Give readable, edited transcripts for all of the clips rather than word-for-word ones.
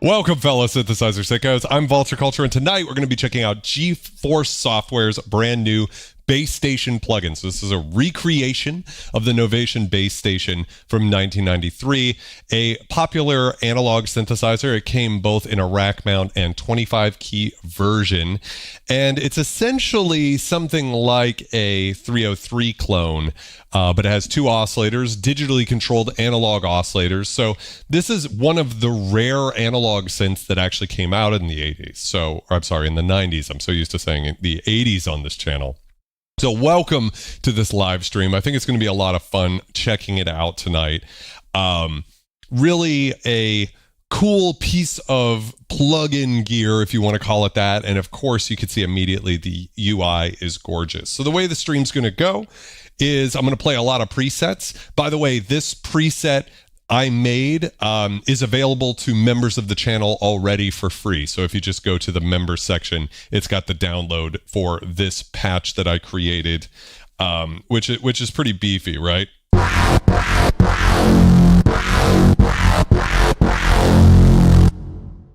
Welcome, fellow synthesizer sickos. I'm Vulture, and tonight we're going to be checking out GForce Software's brand new Bas Station plugin. So this is a recreation of the Novation Bas Station from 1993, a popular analog synthesizer. It came both in a rack mount and 25-key version, and it's essentially something like a 303 clone, but it has two oscillators, digitally controlled analog oscillators. So this is one of the rare analog synths that actually came out in the 80s. So, or I'm sorry, in the 90s. I'm so used to saying the 80s on this channel. So welcome to this live stream. I think it's going to be a lot of fun checking it out tonight. Really a cool piece of plug-in gear, if you want to call it that. And of course, you can see immediately the UI is gorgeous. So the way the stream's going to go is I'm going to play a lot of presets. By the way, this preset I made is available to members of the channel already for free. So if you just go to the members section, it's got the download for this patch that I created, which is pretty beefy, right?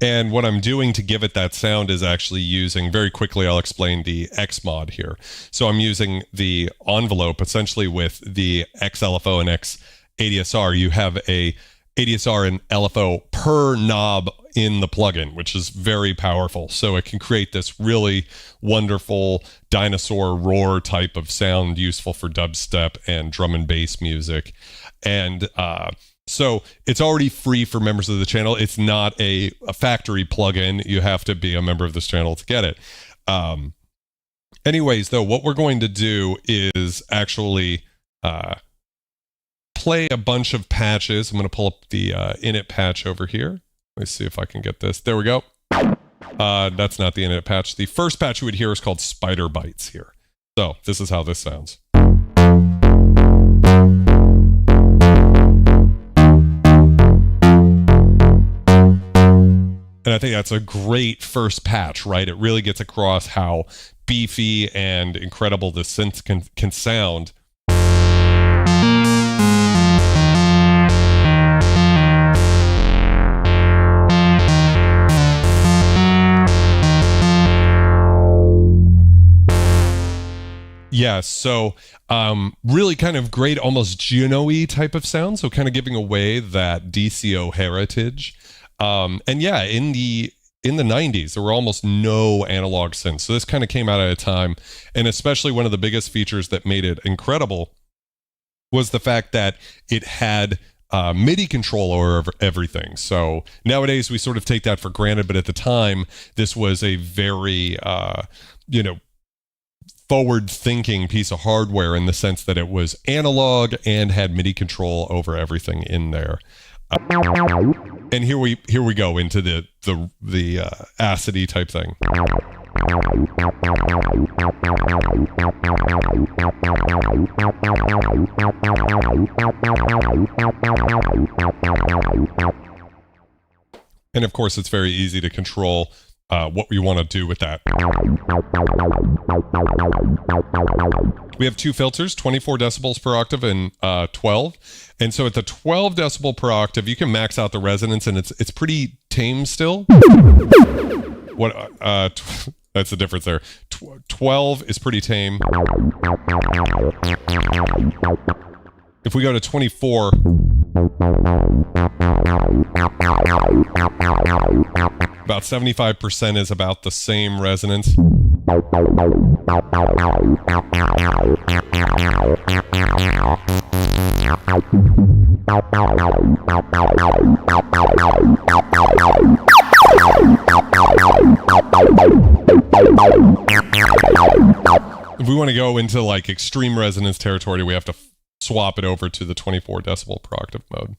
And what I'm doing to give it that sound is actually using, very quickly, I'll explain the X mod here. So I'm using the envelope essentially with the XLFO and X ADSR. You have a ADSR and LFO per knob in the plugin, which is very powerful. So it can create this really wonderful dinosaur roar type of sound, useful for dubstep and drum and bass music. And so it's already free for members of the channel. It's not a factory plugin. You have to be a member of this channel to get it. Anyways, though, what we're going to do is actually play a bunch of patches. I'm going to pull up the init patch over here. Let's see if I can get this. There we go. That's not the init patch. The first patch you would hear is called Spider Bites here. So this is how this sounds. And I think that's a great first patch, right? It really gets across how beefy and incredible the synth can sound. Yeah, so really kind of great, almost Juno-y type of sound. So kind of giving away that DCO heritage. And yeah, in the 90s, there were almost no analog synths. So this kind of came out at a time, and especially one of the biggest features that made it incredible was the fact that it had MIDI control over everything. So nowadays we sort of take that for granted, but at the time, this was a very, forward-thinking piece of hardware in the sense that it was analog and had MIDI control over everything in there. And here we go into the acidy type thing. And of course, it's very easy to control what we want to do with that. We have two filters, 24 decibels per octave and 12. And so at the 12 decibel per octave, you can max out the resonance, and it's pretty tame still. That's the difference there. 12 is pretty tame. If we go to 24, about 75% is about the same resonance. If we want to go into like extreme resonance territory, we have to swap it over to the 24 decibel per octave mode.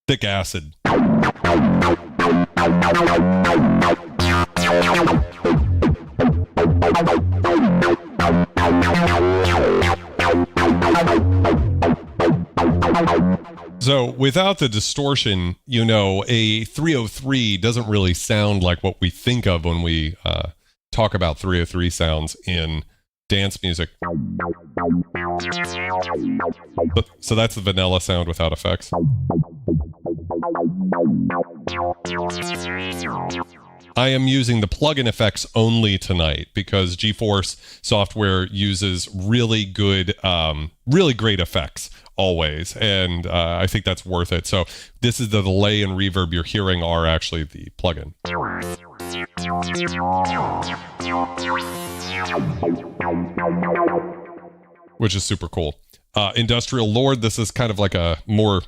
Thick acid. So without the distortion, you know, a 303 doesn't really sound like what we think of when we talk about 303 sounds in dance music. So that's the vanilla sound without effects. I am using the plugin effects only tonight because GForce software uses really good, really great effects always, and I think that's worth it. So this is the delay and reverb you're hearing are actually the plugin. Which is super cool. Industrial Lord, this is kind of like a more...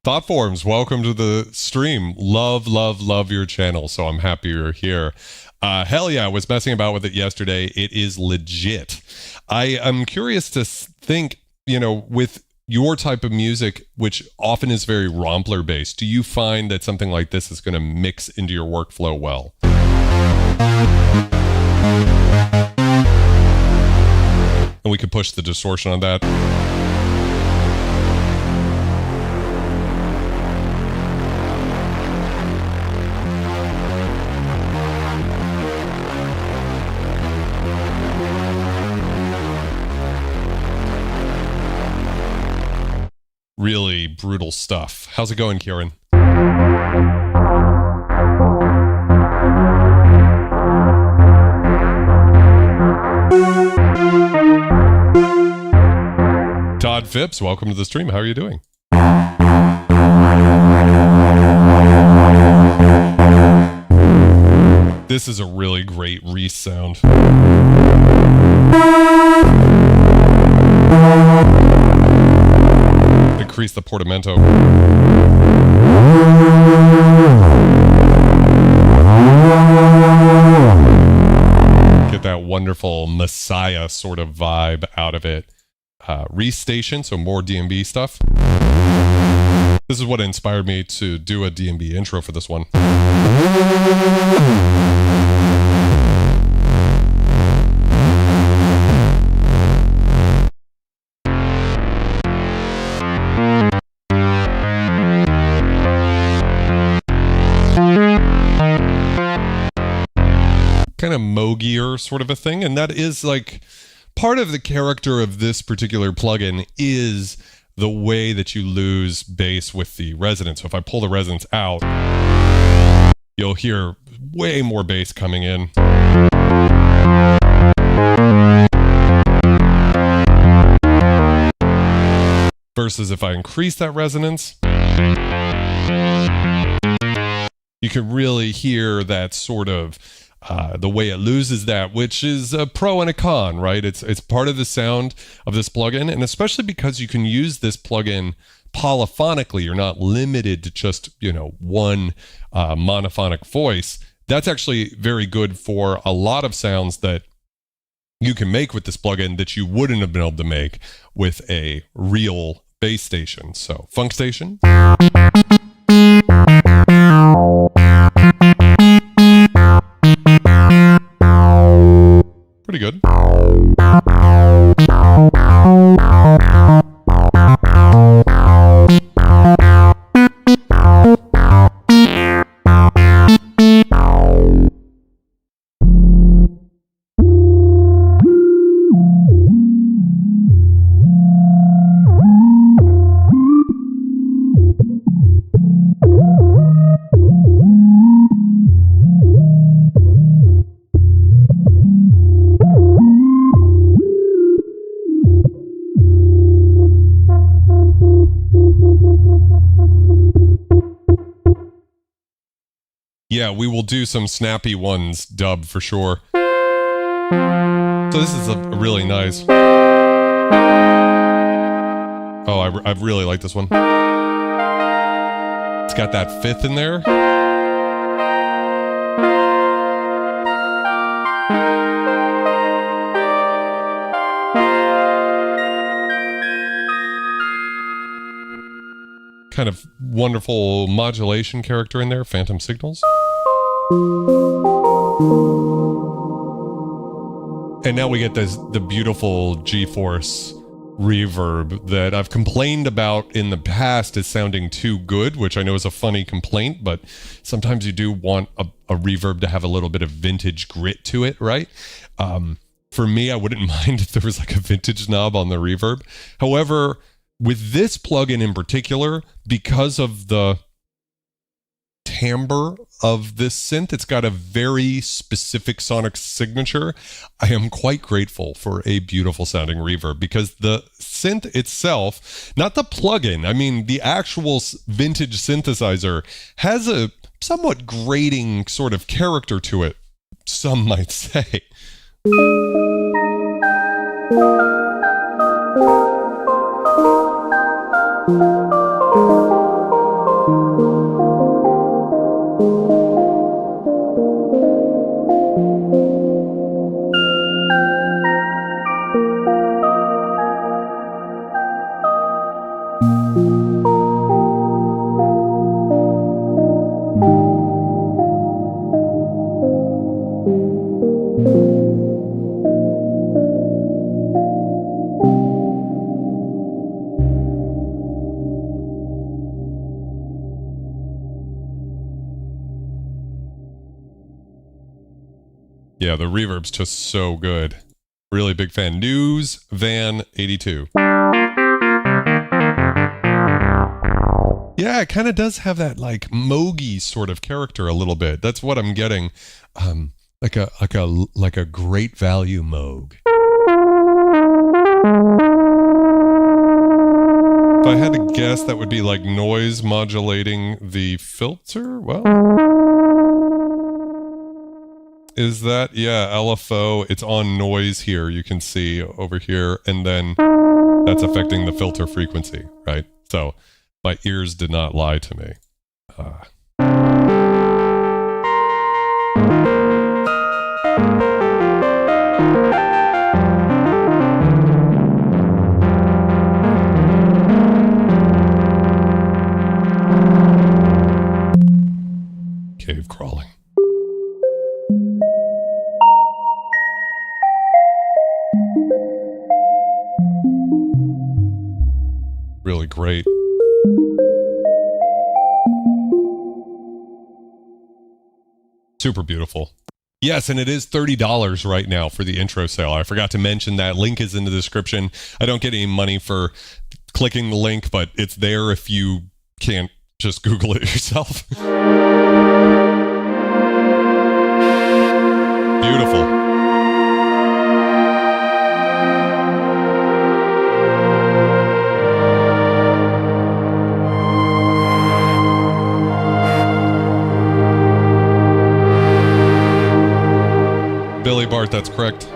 Thoughtforms, welcome to the stream. Love your channel, so I'm happy you're here. Hell yeah, I was messing about with it yesterday. It is legit. I am curious to think, you know, with your type of music, which often is very rompler based, do you find that something like this is going to mix into your workflow well? And we could push the distortion on that. Really brutal stuff. How's it going, Kieran? Todd Phipps, welcome to the stream. How are you doing? This is a really great Reese sound. Increase the portamento. Get that wonderful Messiah sort of vibe out of it. Reese Station, so more DMB stuff. This is what inspired me to do a DMB intro for this one. Kind of mogier sort of a thing, and that is like part of the character of this particular plugin is the way that you lose bass with the resonance. So if I pull the resonance out, you'll hear way more bass coming in. Versus if I increase that resonance, you can really hear that sort of the way it loses that, which is a pro and a con, right? It's part of the sound of this plugin, and especially because you can use this plugin polyphonically, you're not limited to just, you know, one monophonic voice. That's actually very good for a lot of sounds that you can make with this plugin that you wouldn't have been able to make with a real bass station. So, Funk Station. Pretty good. Yeah, we will do some snappy ones dub for sure. So this is a really nice. Oh, I really like this one. It's got that fifth in there. Kind of wonderful modulation character in there, phantom signals. And now we get the beautiful GForce reverb that I've complained about in the past as sounding too good, which I know is a funny complaint, but sometimes you do want a reverb to have a little bit of vintage grit to it, right? For me, I wouldn't mind if there was like a vintage knob on the reverb. However, with this plugin in particular, because of the timbre of this synth, it's got a very specific sonic signature. I am quite grateful for a beautiful sounding reverb because the synth itself, not the plugin, I mean the actual vintage synthesizer, has a somewhat grating sort of character to it, some might say. Yeah, the reverb's just so good. Really big fan. News Van 82. Yeah, it kind of does have that like Mogi sort of character a little bit. That's what I'm getting. Like a great value Moog. If I had to guess, that would be like noise modulating the filter. Well, is that, yeah, LFO, it's on noise here, you can see over here, and then that's affecting the filter frequency, right? So my ears did not lie to me. Cave crawling. Really great. Super beautiful. Yes, and it is $30 right now for the intro sale. I forgot to mention that. Link is in the description. I don't get any money for clicking the link, but it's there if you can't just Google it yourself. Beautiful. Billy Bart, that's correct.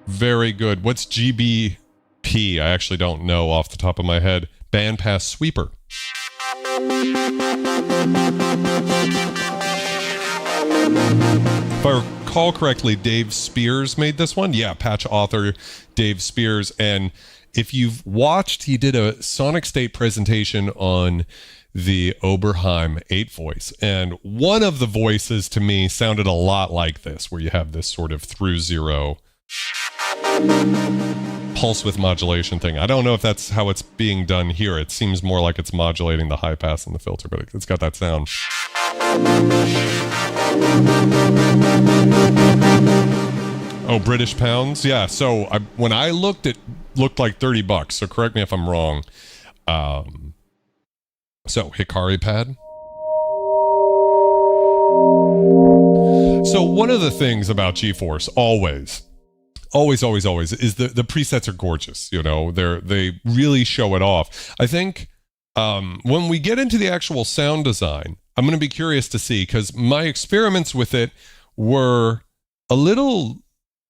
Very good. What's GBP? I actually don't know off the top of my head. Bandpass sweeper. If I recall correctly, Dave Spears made this one. Yeah, patch author Dave Spears. And if you've watched, he did a Sonic State presentation on the Oberheim 8 voice. And one of the voices to me sounded a lot like this, where you have this sort of through zero pulse width modulation thing. I don't know if that's how it's being done here. It seems more like it's modulating the high pass and the filter, but it's got that sound. Oh, British pounds? Yeah, so when I looked, it looked like $30, so correct me if I'm wrong. So, Hikari pad. So one of the things about GForce, always, is the presets are gorgeous. You know, they really show it off. I think when we get into the actual sound design, I'm going to be curious to see, because my experiments with it were a little...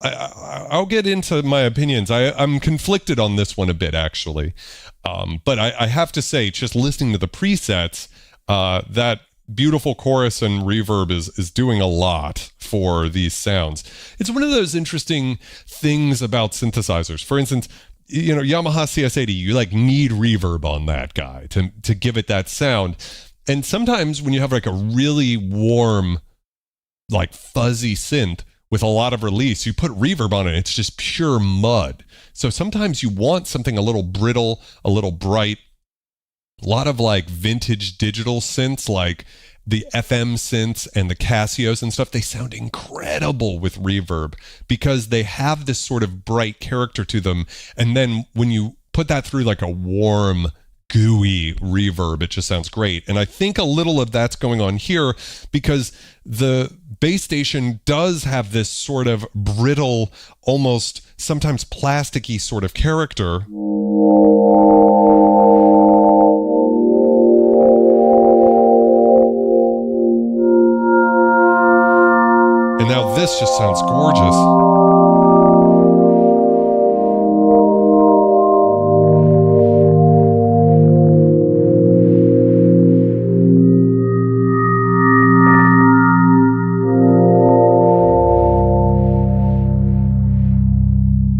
I'll get into my opinions. I'm conflicted on this one a bit, actually. But I have to say, just listening to the presets, that beautiful chorus and reverb is doing a lot for these sounds. It's one of those interesting things about synthesizers. For instance, you know, Yamaha CS80, you like need reverb on that guy to give it that sound. And sometimes when you have like a really warm, like fuzzy synth with a lot of release, you put reverb on it, it's just pure mud. So sometimes you want something a little brittle, a little bright. A lot of like vintage digital synths, like the FM synths and the Casios and stuff, they sound incredible with reverb because they have this sort of bright character to them. And then when you put that through like a warm, gooey reverb, it just sounds great. And I think a little of that's going on here because the Bas Station does have this sort of brittle, almost sometimes plasticky sort of character. And now this just sounds gorgeous.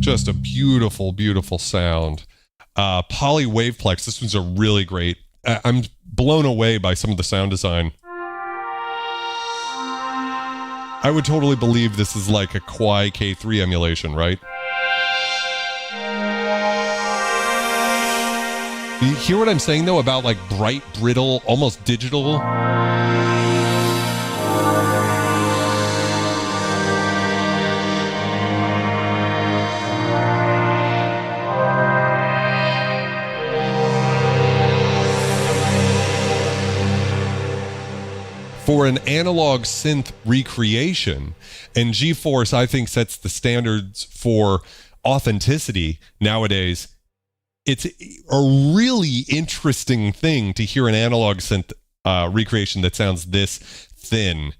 Just a beautiful, beautiful sound. Poly Waveplex, this one's a really great. I'm blown away by some of the sound design. I would totally believe this is like a Kwai K3 emulation, right? You hear what I'm saying, though, about like bright, brittle, almost digital? For an analog synth recreation, and GForce, I think, sets the standards for authenticity nowadays. It's a really interesting thing to hear an analog synth recreation that sounds this thin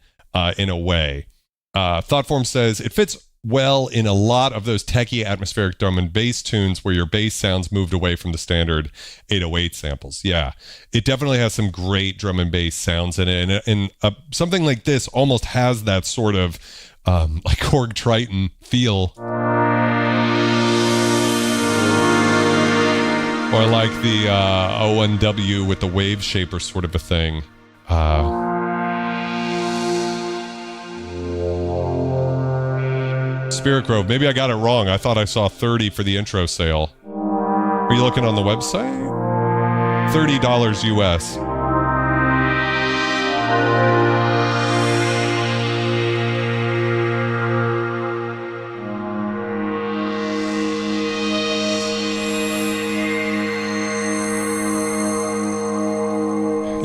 in a way. Thoughtform says it fits well in a lot of those techie atmospheric drum and bass tunes where your bass sounds moved away from the standard 808 samples. Yeah, it definitely has some great drum and bass sounds in it. And something like this almost has that sort of like Korg Triton feel. Or like the O1W with the wave shaper sort of a thing. Spirit Grove. Maybe I got it wrong. I thought I saw 30 for the intro sale. Are you looking on the website? $30 US.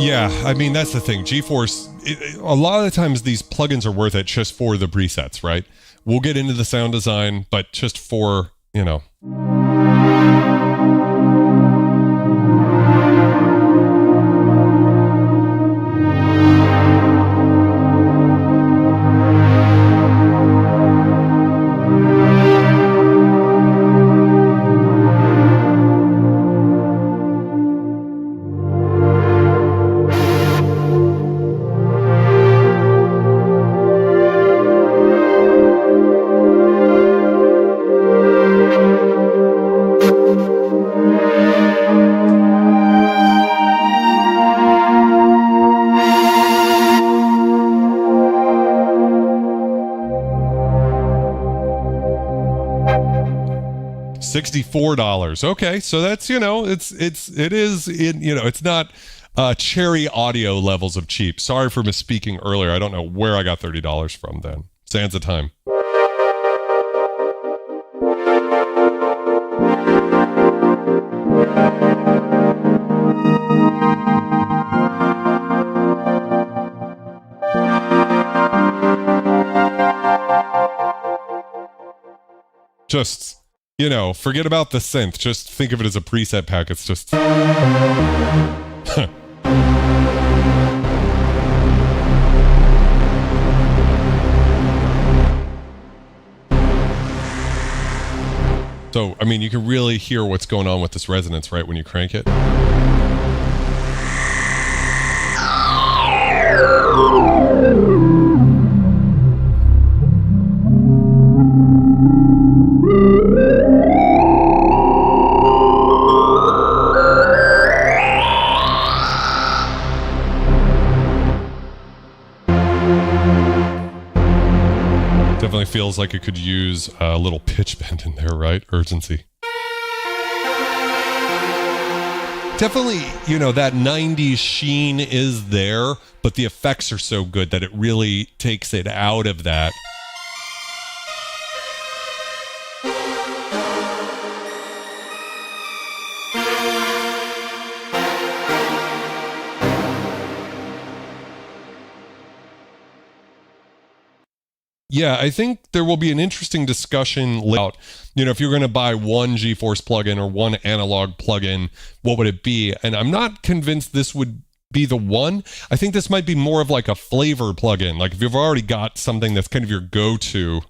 Yeah, I mean, that's the thing. GForce, a lot of the times these plugins are worth it just for the presets, right? We'll get into the sound design, but just for, you know. $64. Okay, so that's, you know, it is, you know, it's not Cherry Audio levels of cheap. Sorry for misspeaking earlier. I don't know where I got $30 from then. Sands of time. Just, you know, forget about the synth. Just think of it as a preset pack. It's just... So, I mean, you can really hear what's going on with this resonance, right, when you crank it. Definitely feels like it could use a little pitch bend in there, right? Urgency. Definitely, you know, that 90s sheen is there, but the effects are so good that it really takes it out of that. Yeah, I think there will be an interesting discussion about, you know, if you're going to buy one GForce plugin or one analog plugin, what would it be? And I'm not convinced this would be the one. I think this might be more of like a flavor plugin. Like if you've already got something that's kind of your go-to.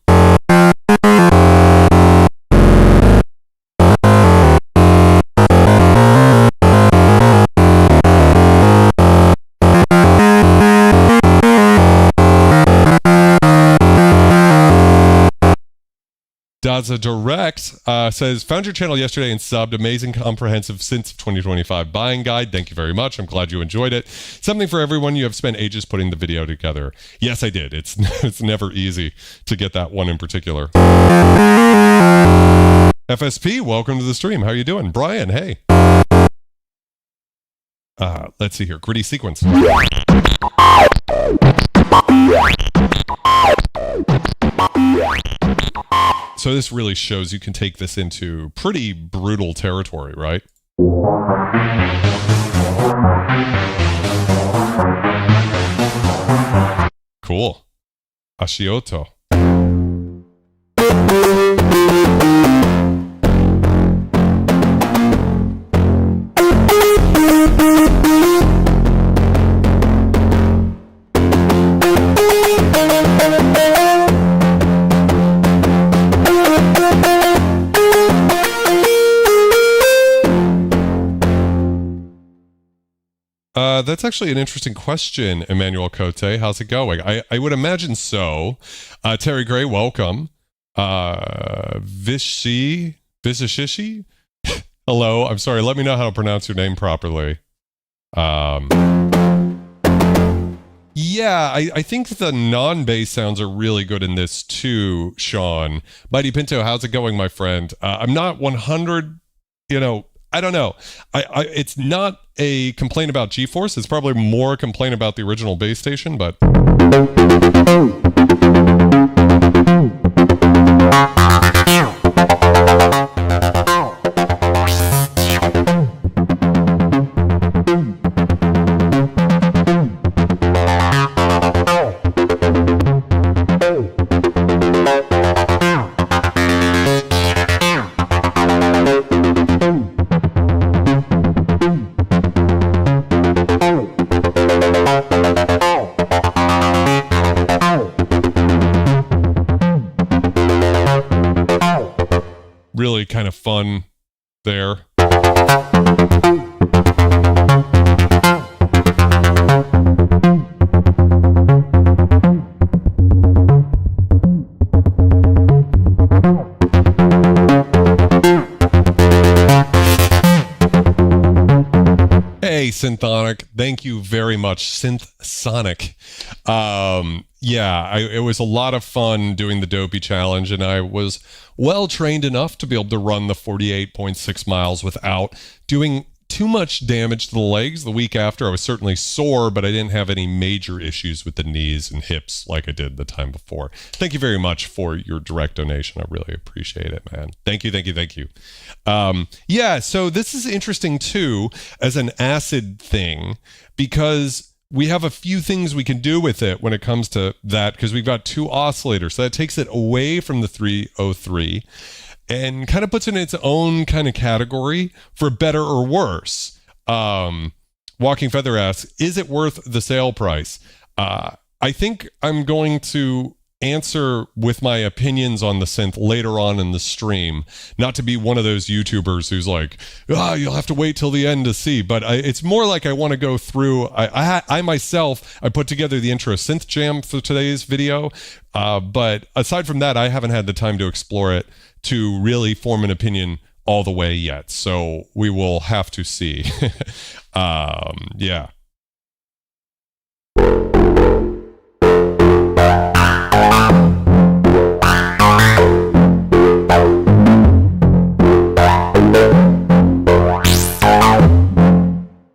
Daza Direct says, found your channel yesterday and subbed. Amazing comprehensive Synth of 2025 buying guide. Thank you very much. I'm glad you enjoyed it. Something for everyone. You have spent ages putting the video together. Yes, I did. It's never easy to get that one in particular. FSP, welcome to the stream. How you doing? Brian, hey. Let's see here. Gritty sequence. So this really shows you can take this into pretty brutal territory, right? Cool. Aucillator. That's actually an interesting question, Emmanuel Cote. How's it going? I would imagine so. Terry Gray, welcome. Vishishi? Hello, I'm sorry. Let me know how to pronounce your name properly. Yeah, I think the non-bass sounds are really good in this too, Sean. Mighty Pinto, how's it going, my friend? I'm not 100, you know, I don't know. It's not a complaint about GForce. It's probably more a complaint about the original Bas Station, but... really kind of fun there. Hey, Synthonic. Thank you very much, Synth Sonic. Yeah, it was a lot of fun doing the Dopey Challenge, and I was well trained enough to be able to run the 48.6 miles without doing too much damage to the legs. The week after, I was certainly sore, but I didn't have any major issues with the knees and hips like I did the time before. Thank you very much for your direct donation. I really appreciate it, man. Thank you, thank you, thank you. Yeah, so this is interesting too as an acid thing, because we have a few things we can do with it when it comes to that, because we've got 2 oscillators. So that takes it away from the 303 and kind of puts it in its own kind of category for better or worse. Walking Feather asks, is it worth the sale price? I think I'm going to answer with my opinions on the synth later on in the stream, not to be one of those YouTubers who's like, you'll have to wait till the end to see, but it's more like I want to go through. I myself put together the intro synth jam for today's video, but aside from that, I haven't had the time to explore it to really form an opinion all the way yet, so we will have to see. Yeah.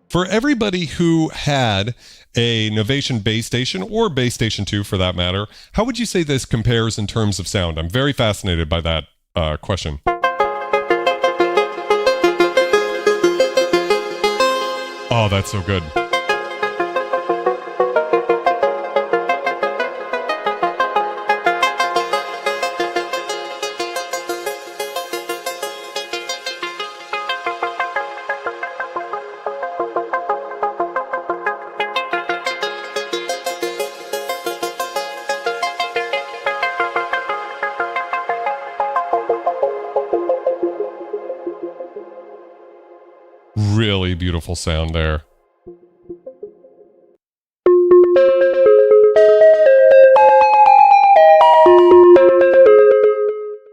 For everybody who had a Novation Bas Station, or Bas Station 2 for that matter, how would you say this compares in terms of sound? I'm very fascinated by that question. Oh, that's so good. Really beautiful sound there.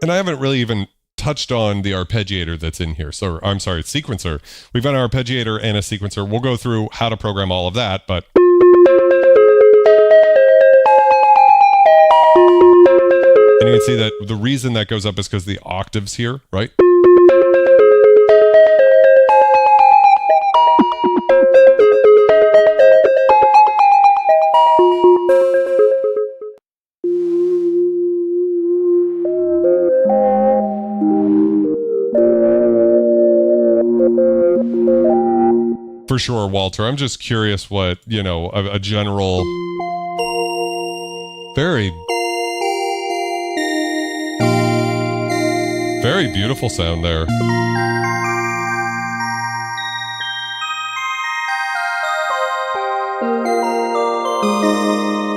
And I haven't really even touched on the arpeggiator that's in here. So I'm sorry, sequencer. We've got an arpeggiator and a sequencer. We'll go through how to program all of that, but and you can see that the reason that goes up is because the octaves here, right? For sure, Walter. I'm just curious what, you know, a general... Very beautiful sound there.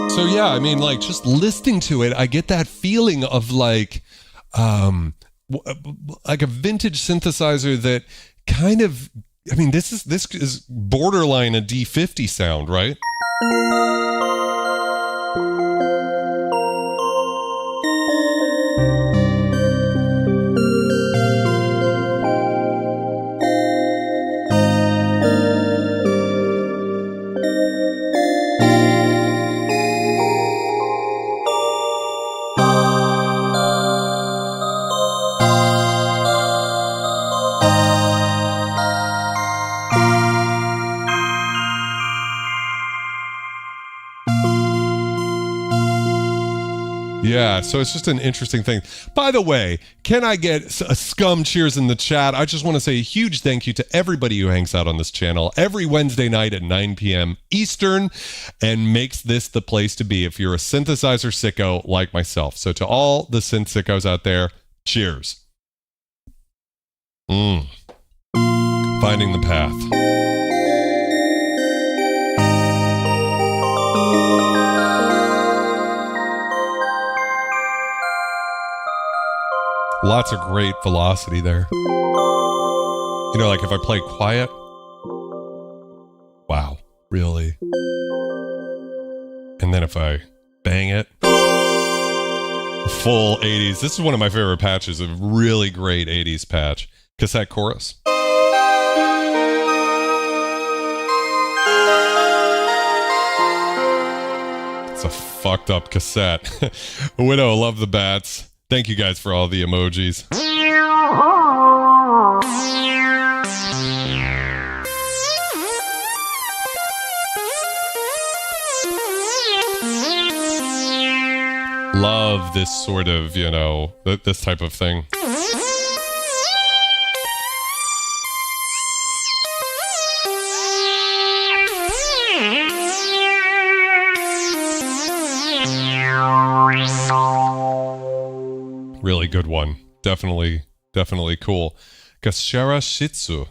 So yeah, I mean, like, just listening to it, I get that feeling of like a vintage synthesizer that kind of, I mean, this is borderline a D50 sound, right? Yeah, so it's just an interesting thing. By the way, can I get a scum cheers in the chat? I just want to say a huge thank you to everybody who hangs out on this channel every Wednesday night at 9 p.m. Eastern and makes this the place to be if you're a synthesizer sicko like myself. So to all the synth sickos out there, cheers. Finding the path. Lots of great velocity there. You know, like if I play quiet. Wow, really? And then if I bang it. Full 80s. This is one of my favorite patches, a really great 80s patch. Cassette chorus. It's a fucked up cassette. Widow, love the bats. Thank you guys for all the emojis. love this sort of, you know, this type of thing. Really good one. Definitely cool. Gashara Shitsu.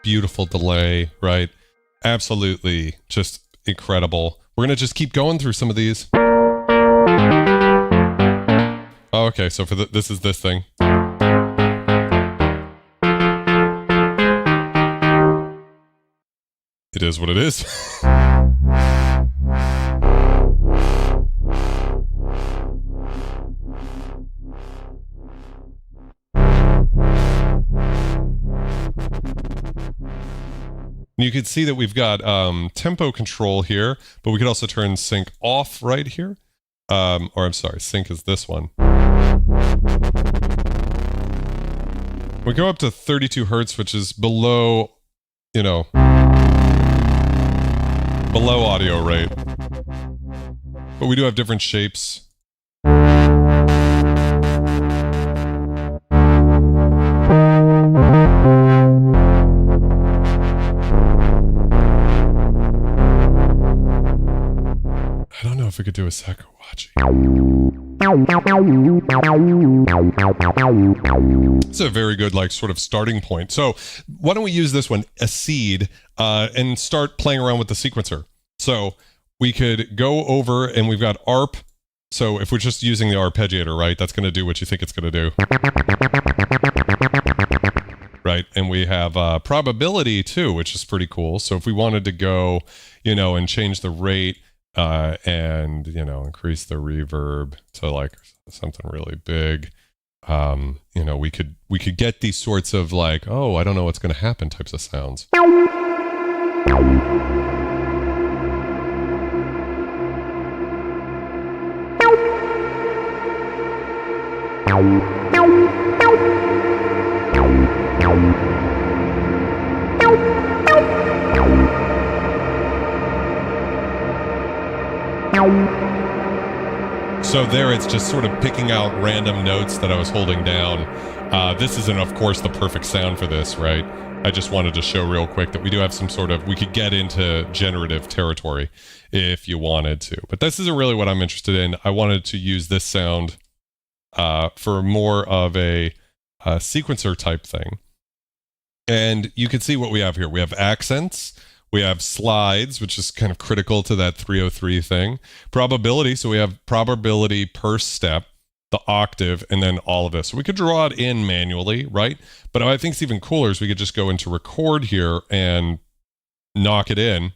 Beautiful delay, right? Absolutely just incredible. We're gonna just keep going through some of these. Oh, okay, so for this is this thing. It is what it is. You can see that we've got tempo control here, but we could also turn sync off right here. Or I'm sorry, sync is this one. We go up to 32 Hertz, which is below, you know, below audio rate. But we do have different shapes. I don't know if we could do a Sakuwachi. It's a very good, like, sort of starting point. So why don't we use this one, a seed, and start playing around with the sequencer. So we could go over and we've got ARP. So if we're just using the Arpeggiator, right, that's going to do what you think it's going to do. Right, and we have probability too, which is pretty cool. So if we wanted to go, you know, and change the rate, and, you know, increase the reverb to like something really big, you know, we could get these sorts of like, oh, I don't know what's going to happen types of sounds. So there it's just sort of picking out random notes that I was holding down. This isn't, of course, the perfect sound for this, right? I just wanted to show real quick that we do have some sort of, we could get into generative territory if you wanted to. But this isn't really what I'm interested in. I wanted to use this sound for more of a sequencer type thing. And you can see what we have here. We have accents. We have slides, which is kind of critical to that 303 thing. Probability, so we have probability per step, the octave, and then all of this. So we could draw it in manually, right? But what I think is even cooler is we could just go into record here and knock it in.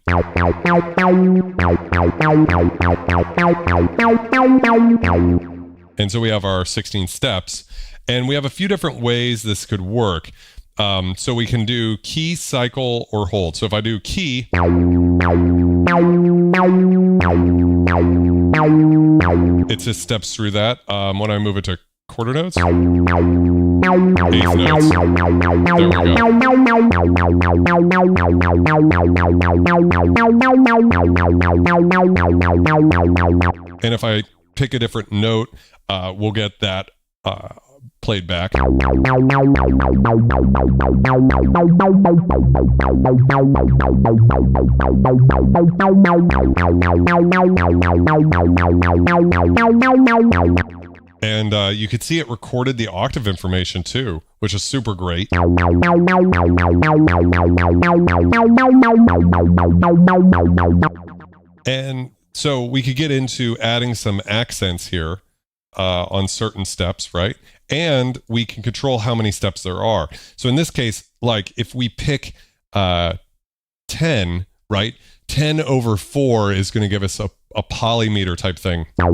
And so we have our 16 steps. And we have a few different ways this could work. So we can do key, cycle, or hold. So if I do key, it just steps through that. When I move it to quarter notes, eighth notes, there we go. And if I pick a different note, we'll get that played back. And you could see it recorded the octave information too, which is super great. And so we could get into adding some accents here on certain steps, right? And we can control how many steps there are. So in this case, like if we pick 10, right? 10 over 4 is going to give us a polymeter type thing. So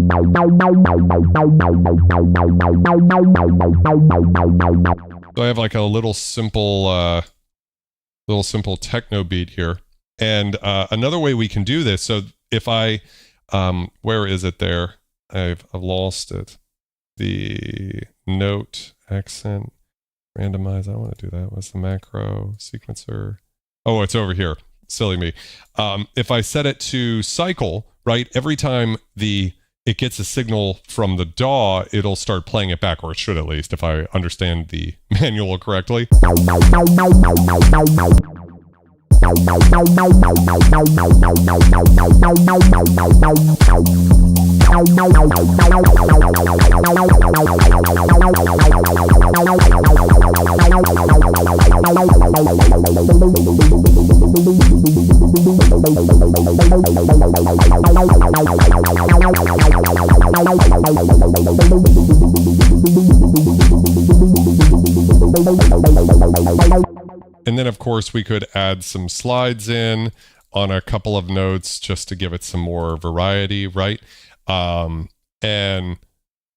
I have like a little simple little simple techno beat here. And another way we can do this, so if I, where is it there? I've lost it. The note, accent, randomize. I don't want to do that. What's the macro sequencer? Oh, it's over here. Silly me. If I set it to cycle, right, every time it gets a signal from the DAW, it'll start playing it back, or it should at least, if I understand the manual correctly. And then, of course, we could add some slides in on a couple of notes just to give it some more variety, right? And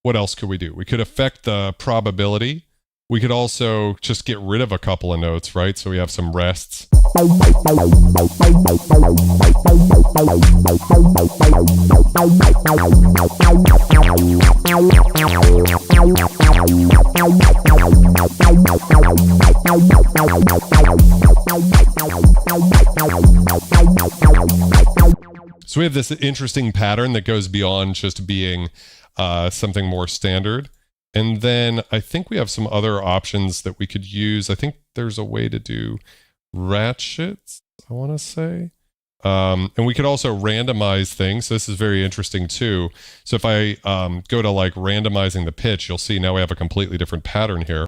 what else could we do? We could affect the probability. We could also just get rid of a couple of notes, right? So we have some rests. So we have this interesting pattern that goes beyond just being something more standard. And then I think we have some other options that we could use. I think there's a way to do ratchets, I want to say. And we could also randomize things. So this is very interesting too. So if I go to like randomizing the pitch, you'll see now we have a completely different pattern here.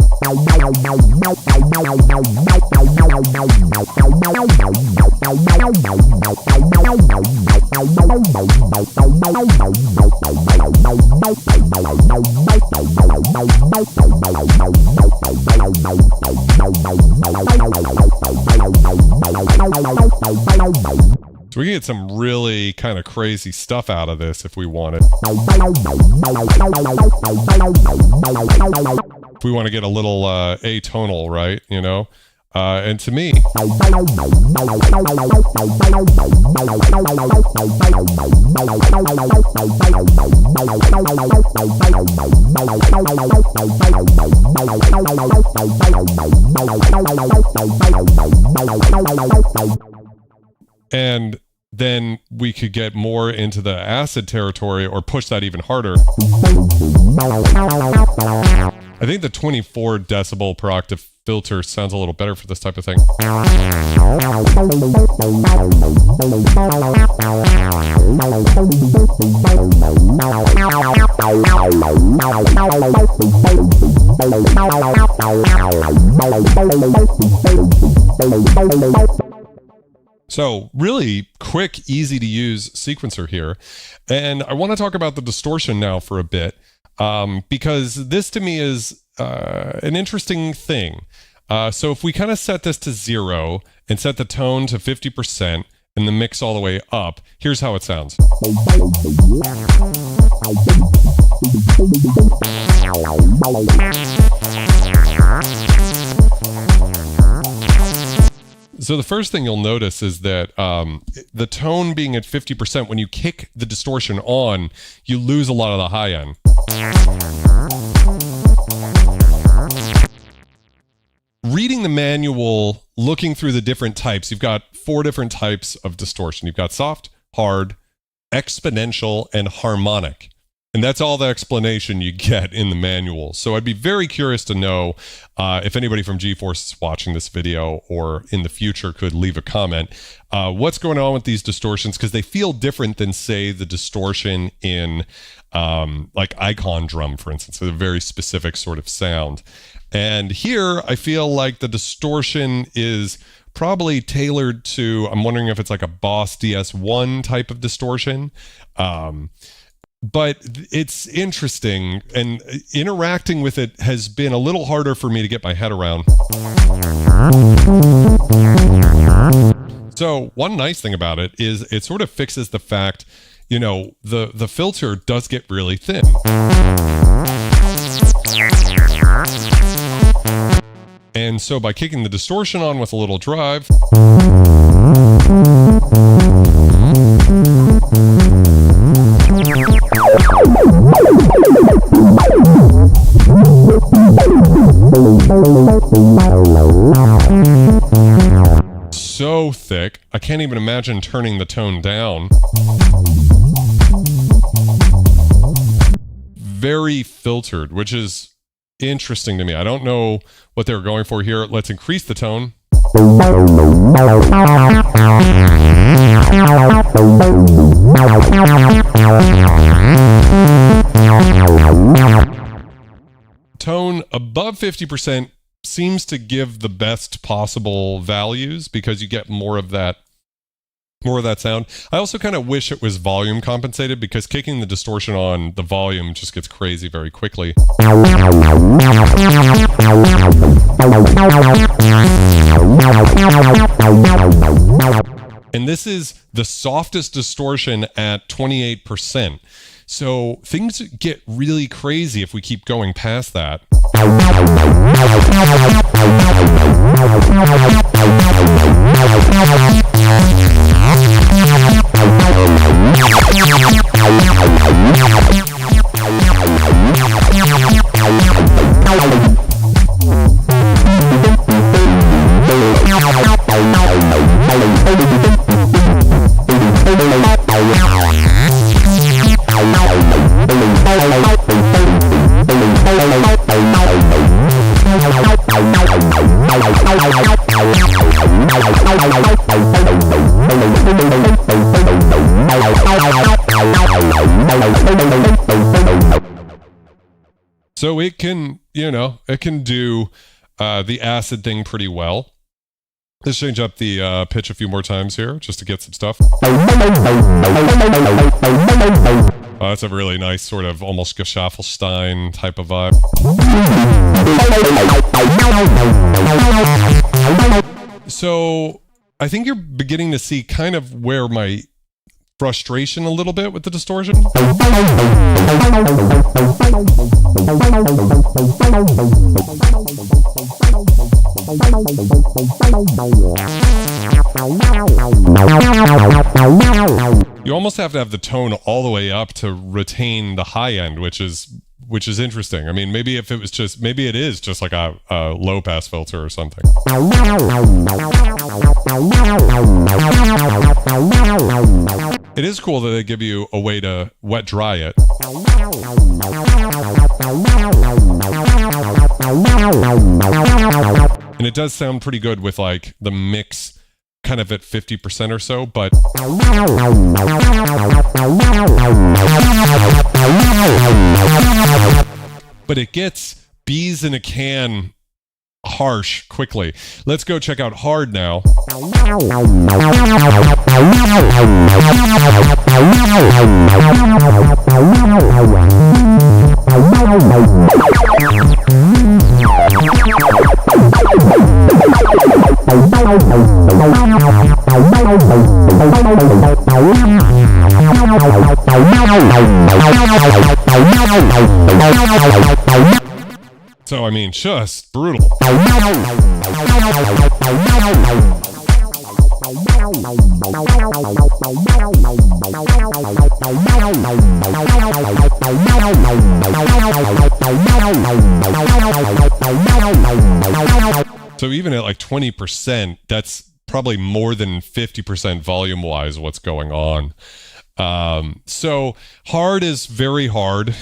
So we can get some really kind of crazy stuff out of this if we wanted. If we want to get a little atonal, right? You know? And to me, and then we could get more into the acid territory or push that even harder. I think the 24 decibel per octave filter sounds a little better for this type of thing. So really quick, easy to use sequencer here. And I want to talk about the distortion now for a bit, because this to me is an interesting thing. So if we kind of set this to 0 and set the tone to 50% and the mix all the way up, here's how it sounds. So the first thing you'll notice is that the tone being at 50%, when you kick the distortion on, you lose a lot of the high end. Reading the manual, looking through the different types, you've got 4 different types of distortion. You've got soft, hard, exponential, and harmonic. And that's all the explanation you get in the manual. So I'd be very curious to know if anybody from GForce is watching this video or in the future could leave a comment. What's going on with these distortions? Because they feel different than, say, the distortion in like Icon drum, for instance. It's a very specific sort of sound. And here I feel like the distortion is probably tailored to, I'm wondering if it's like a Boss DS1 type of distortion. But it's interesting, and interacting with it has been a little harder for me to get my head around. So one nice thing about it is it sort of fixes the fact, you know, the filter does get really thin. And so by kicking the distortion on with a little drive, so thick, I can't even imagine turning the tone down. Very filtered, which is interesting to me. I don't know what they were going for here. Let's increase the tone. Tone above 50% seems to give the best possible values because you get more of that sound. I also kind of wish it was volume compensated because kicking the distortion on, the volume just gets crazy very quickly. And this is the softest distortion at 28%. So things get really crazy if we keep going past that. So it can, it can do the acid thing pretty well. Let's change up the pitch a few more times here just to get some stuff. That's a really nice sort of almost Geschaffelstein type of vibe. So I think you're beginning to see kind of where my frustration a little bit with the distortion. You almost have to have the tone all the way up to retain the high end, which is interesting. I mean, maybe it is just like a low pass filter or something. It is cool that they give you a way to wet dry it. And it does sound pretty good with like the mix kind of at 50% or so, but it gets bees in a can harsh quickly. Let's go check out hard now. So, I mean, just brutal. So even at like 20%, that's probably more than 50% volume-wise what's going on. So hard is very hard.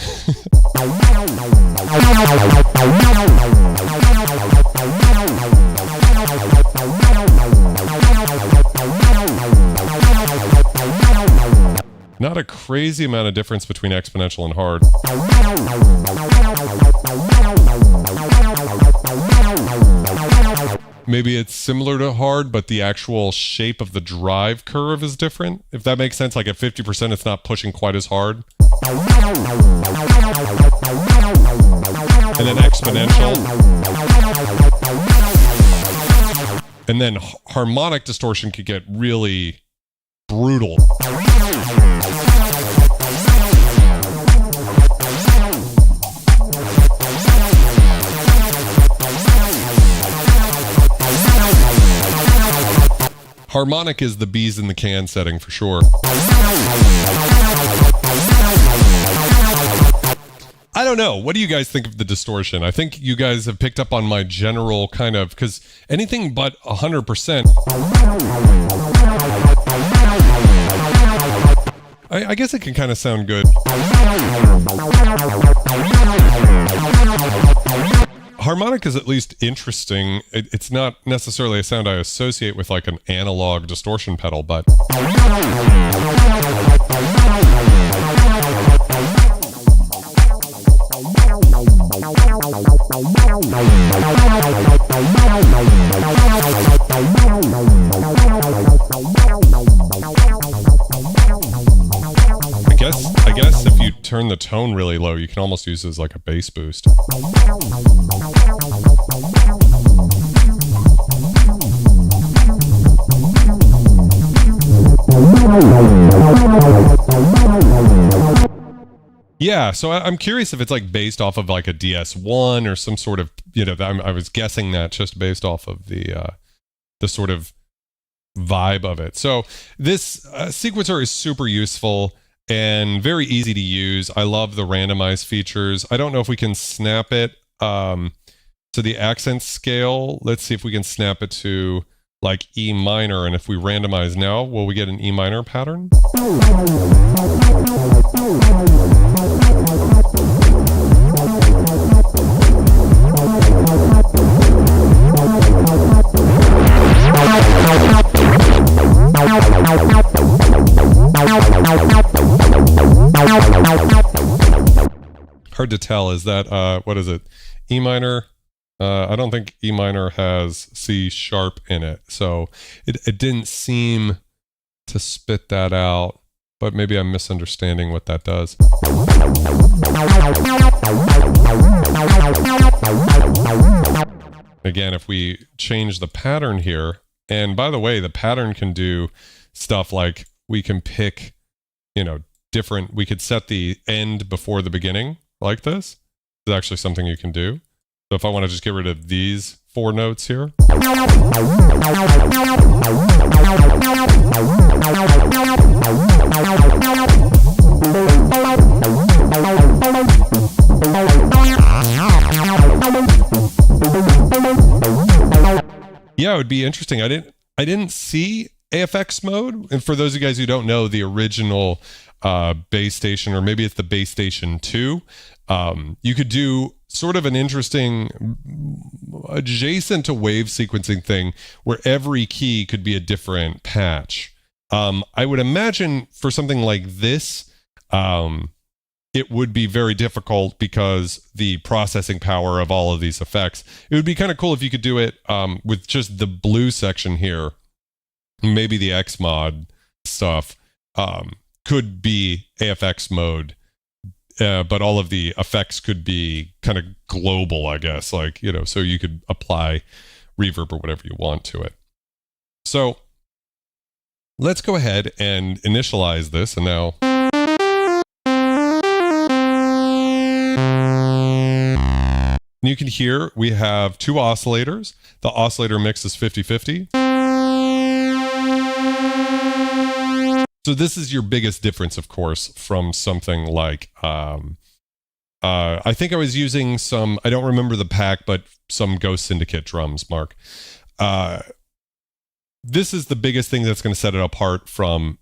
Not a crazy amount of difference between exponential and hard. Maybe it's similar to hard, but the actual shape of the drive curve is different. If that makes sense, like at 50%, it's not pushing quite as hard. And then exponential. And then harmonic distortion could get really brutal. harmonic is the bees in the can setting for sure. I don't know. What do you guys think of the distortion? I think you guys have picked up on my general kind of, because anything but 100%. I guess it can kind of sound good. Harmonic is at least interesting. It's not necessarily a sound I associate with like an analog distortion pedal, but... I guess if you turn the tone really low, you can almost use it as like a bass boost. Yeah, so I'm curious if it's like based off of like a DS1 or some sort of, you know, I was guessing that just based off of the sort of vibe of it. So this sequencer is super useful and very easy to use. I love the randomize features. I don't know if we can snap it to the accent scale. Let's see if we can snap it to like E minor, and if we randomize now, will we get an E minor pattern? Hard to tell. Is that, what is it? E minor? I don't think E minor has C sharp in it. So it didn't seem to spit that out, but maybe I'm misunderstanding what that does. Again, if we change the pattern here, and by the way, the pattern can do stuff like we can pick, you know, different, we could set the end before the beginning like this. It's actually something you can do. So if I want to just get rid of these 4 notes here. Yeah, it would be interesting. I didn't see AFX mode. And for those of you guys who don't know, the original Bas Station, or maybe it's the Bas Station 2, you could do sort of an interesting adjacent to wave sequencing thing where every key could be a different patch. I would imagine for something like this, it would be very difficult because the processing power of all of these effects. It would be kind of cool if you could do it with just the blue section here. Maybe the Xmod stuff could be AFX mode. But all of the effects could be kind of global, I guess, like, you know, so you could apply reverb or whatever you want to it. So let's go ahead and initialize this. And now you can hear we have 2 oscillators. The oscillator mix is 50-50. So this is your biggest difference, of course, from something like, I think I was using some, I don't remember the pack, but some Ghost Syndicate drums, Mark. This is the biggest thing that's going to set it apart from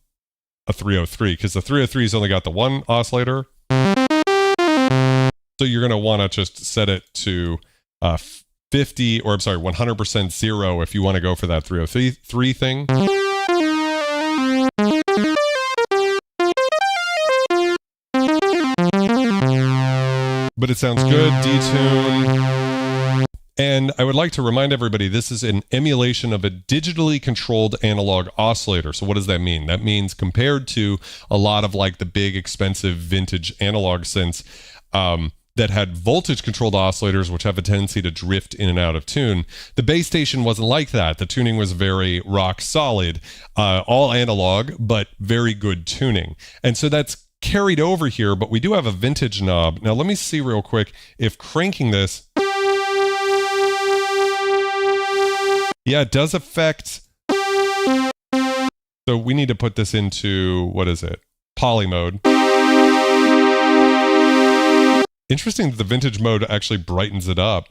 a 303, because the 303's only got the 1 oscillator. So you're going to want to just set it to 50, or I'm sorry, 100% 0 if you want to go for that 303 thing. But it sounds good, detune. And I would like to remind everybody, this is an emulation of a digitally controlled analog oscillator. So what does that mean? That means compared to a lot of like the big expensive vintage analog synths that had voltage controlled oscillators, which have a tendency to drift in and out of tune, the Bas Station wasn't like that. The tuning was very rock solid, all analog, but very good tuning. And so that's carried over here, but we do have a vintage knob. Now let me see real quick if cranking this, yeah, it does affect So we need to put this into, what is it? Poly mode. Interesting that the vintage mode actually brightens it up.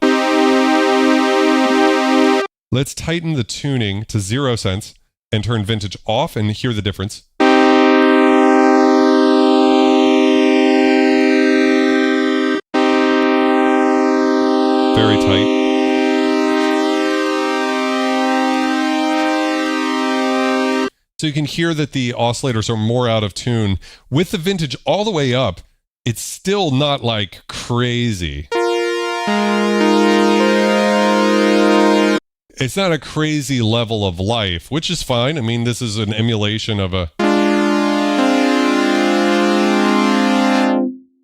Let's tighten the tuning to 0 cents and turn vintage off and hear the difference. Very tight. So you can hear that the oscillators are more out of tune. With the vintage all the way up, it's still not like crazy. It's not a crazy level of life, which is fine. I mean, this is an emulation of a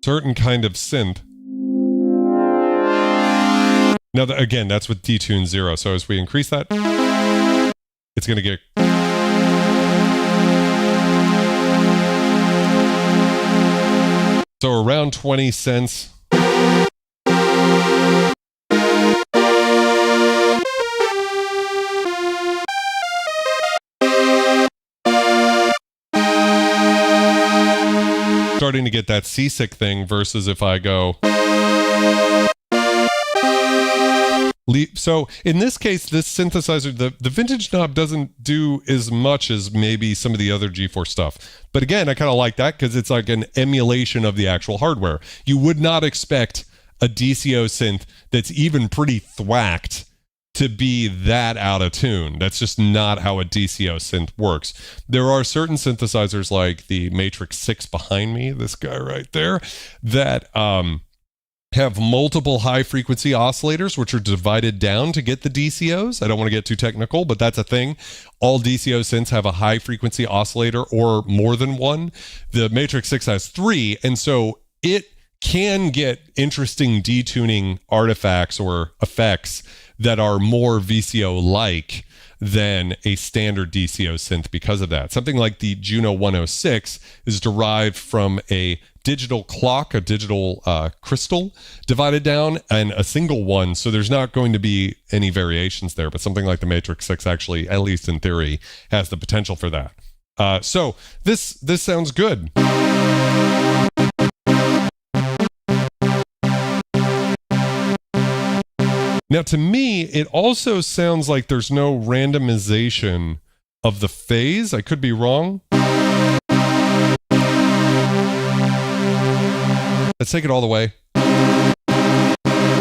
certain kind of synth. Now, again, that's with detune 0. So as we increase that, it's going to get... So around 20 cents. Starting to get that seasick thing versus if I go... So in this case, this synthesizer, the vintage knob doesn't do as much as maybe some of the other GForce stuff. But again, I kind of like that because it's like an emulation of the actual hardware. You would not expect a DCO synth that's even pretty thwacked to be that out of tune. That's just not how a DCO synth works. There are certain synthesizers like the Matrix 6 behind me, this guy right there, that have multiple high-frequency oscillators, which are divided down to get the DCOs. I don't want to get too technical, but that's a thing. All DCO synths have a high-frequency oscillator or more than one. The Matrix 6 has 3, and so it can get interesting detuning artifacts or effects that are more VCO-like than a standard DCO synth because of that. Something like the Juno 106 is derived from a digital clock, a digital crystal divided down, and a single one. So there's not going to be any variations there, but something like the Matrix 6 actually, at least in theory, has the potential for that. So this sounds good. Now, to me, it also sounds like there's no randomization of the phase. I could be wrong. Let's take it all the way.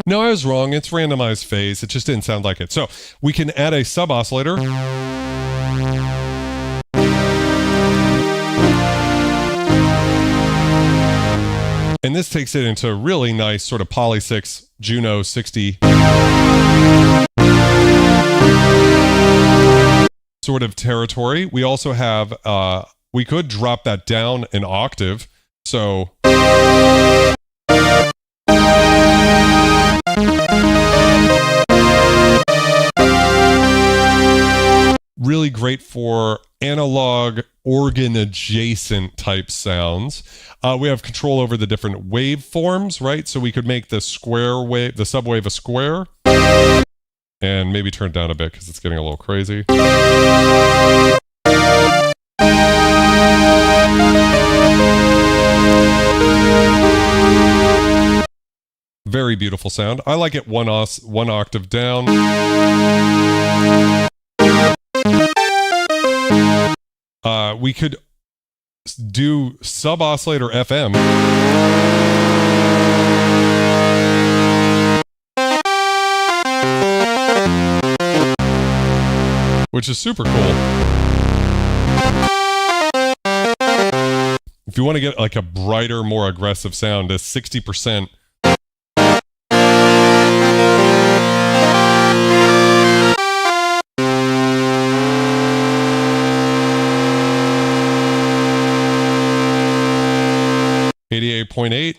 No, I was wrong. It's randomized phase. It just didn't sound like it. So we can add a sub-oscillator. And this takes it into a really nice sort of Poly 6 Juno 60 sort of territory. We also have, we could drop that down an octave. So really great for analog organ adjacent type sounds. We have control over the different waveforms, right? So we could make the square wave, the subwave a square, and maybe turn it down a bit because it's getting a little crazy. Very beautiful sound. I like it one octave down. We could do sub-oscillator FM. Which is super cool. If you want to get like a brighter, more aggressive sound, a 60%. .8.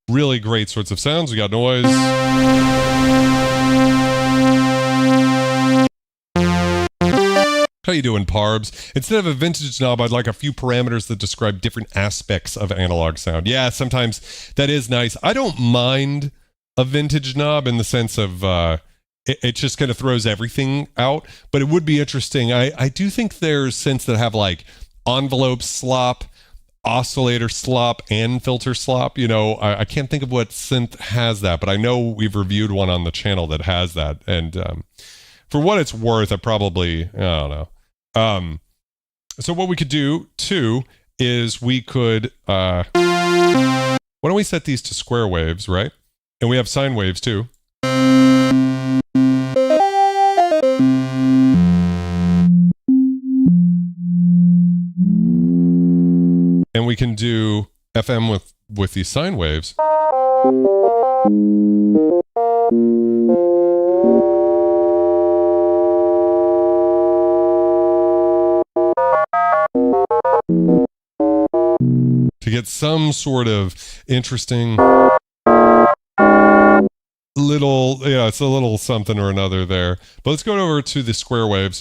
Really great sorts of sounds. We got noise. How you doing, Parbs? Instead of a vintage knob, I'd like a few parameters that describe different aspects of analog sound. Yeah, sometimes that is nice. I don't mind a vintage knob in the sense of it just kind of throws everything out, but it would be interesting. I do think there's synths that have like envelope slop, oscillator slop, and filter slop. You know, I can't think of what synth has that, but I know we've reviewed one on the channel that has that. And for what it's worth, I don't know. So what we could do too is we could, why don't we set these to square waves, right? And we have sine waves too. And we can do FM with these sine waves. To get some sort of interesting little, yeah, it's a little something or another there. But let's go over to the square waves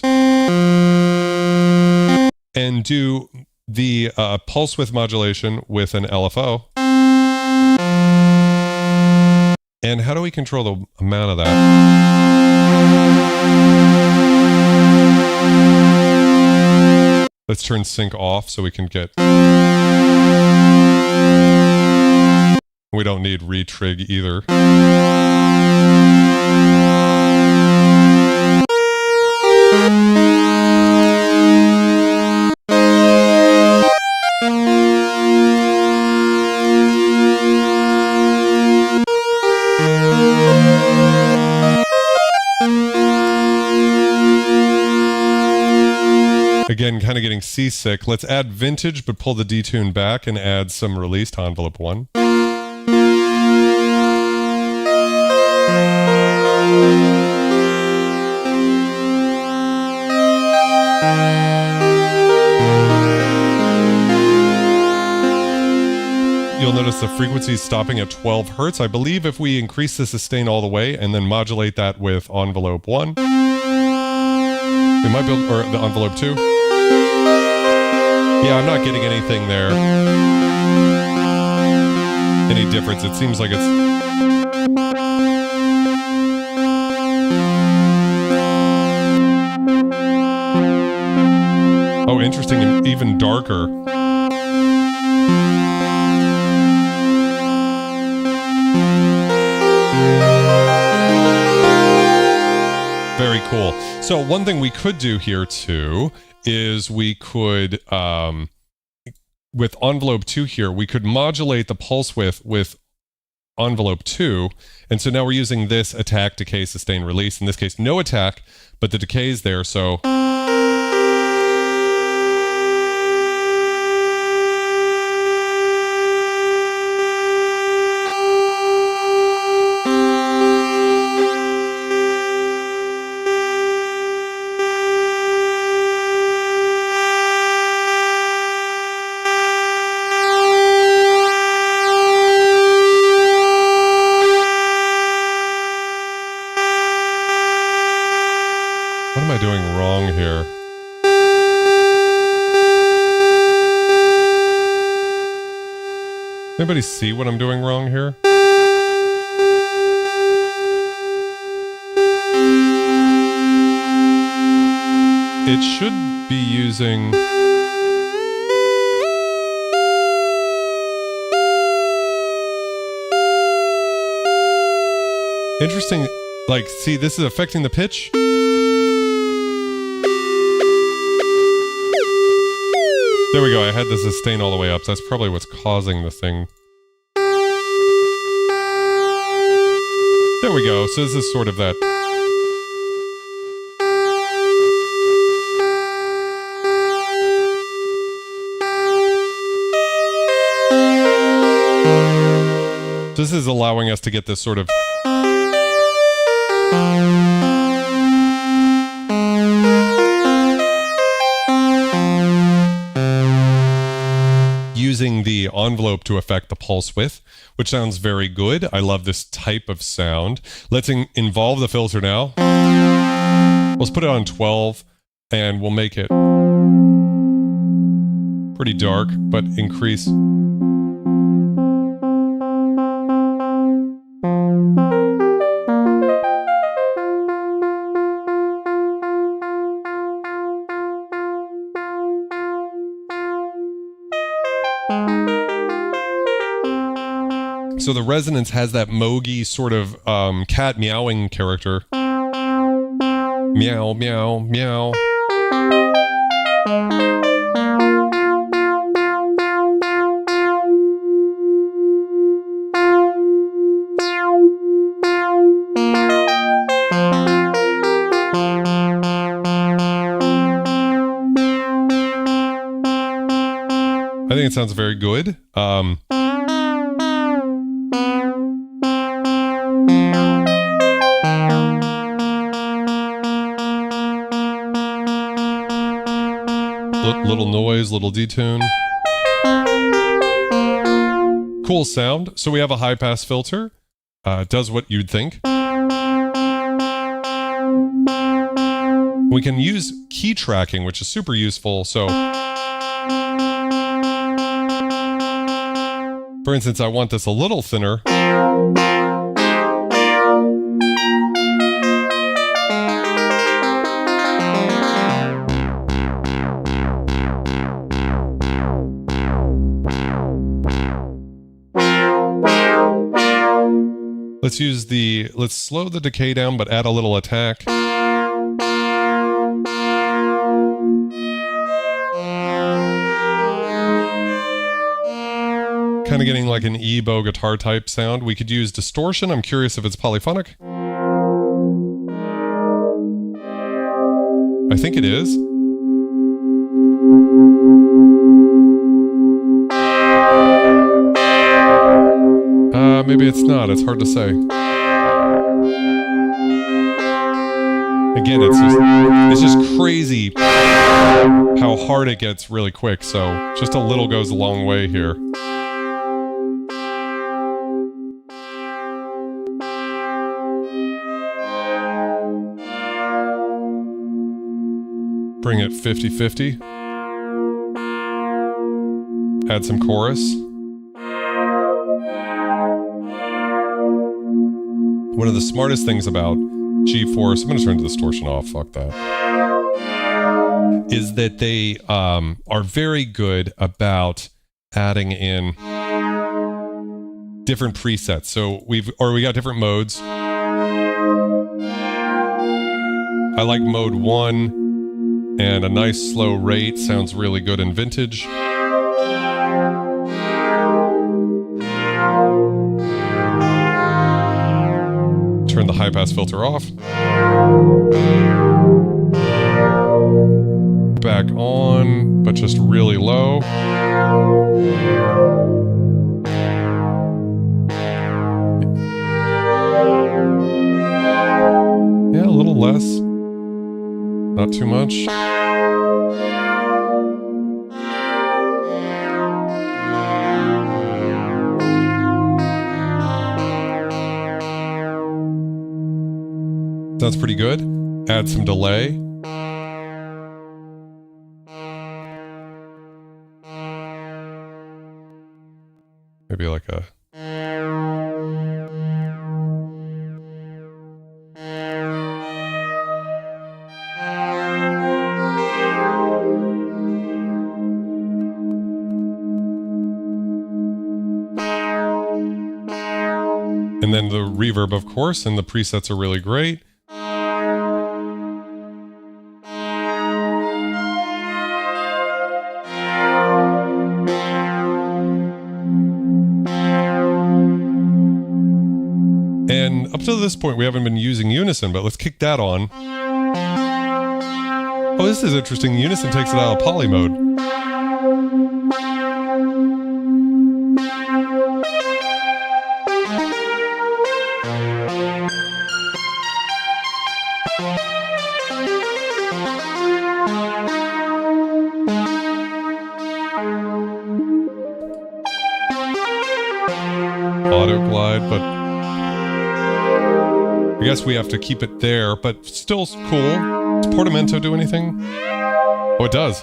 and do the pulse width modulation with an LFO. And how do we control the amount of that? Let's turn sync off so we can get... We don't need retrig either. Again, kind of getting seasick. Let's add vintage, but pull the detune back and add some release to envelope 1. You'll notice the frequency is stopping at 12 hertz. I believe if we increase the sustain all the way and then modulate that with envelope 1, we might be able, or the envelope 2. Yeah, I'm not getting anything there. Any difference? It seems like it's... Oh, interesting, and even darker. Very cool. So one thing we could do here too is we could, with envelope 2 here, we could modulate the pulse width with envelope 2. And so now we're using this attack, decay, sustain, release. In this case, no attack, but the decay is there. So what am I doing wrong here? Anybody see what I'm doing wrong here? It should be using... Interesting, like, see, this is affecting the pitch. There we go, I had the sustain all the way up, so that's probably what's causing the thing. There we go, so this is sort of that. This is allowing us to get this sort of... using the envelope to affect the pulse width, which sounds very good. I love this type of sound. Let's involve the filter now. Let's put it on 12. And we'll make it pretty dark, but increase. So the resonance has that mogy sort of cat meowing character. Meow, meow, meow. I think it sounds very good. Little noise, little detune. Cool sound. So we have a high pass filter. Does what you'd think. We can use key tracking, which is super useful. So, for instance, I want this a little thinner. Let's slow the decay down, but add a little attack. Kind of getting like an E-bow guitar type sound. We could use distortion. I'm curious if it's polyphonic. I think it is. Maybe it's not. It's hard to say. Again, it's just crazy how hard it gets really quick. So just a little goes a long way here. Bring it 50-50. Add some chorus. One of the smartest things about GForce, I'm going to turn the distortion off, fuck that, is that they are very good about adding in different presets. So we got different modes. I like mode 1, and a nice slow rate sounds really good in vintage. Turn the high pass filter off. Back on, but just really low. Yeah, a little less. Not too much. Sounds pretty good. Add some delay. Maybe like a... And then the reverb, of course, and the presets are really great. And up to this point, we haven't been using Unison, but let's kick that on. Oh, this is interesting. Unison takes it out of poly mode. Auto glide, but I guess we have to keep it there, but still cool. Does Portamento do anything? Oh, it does.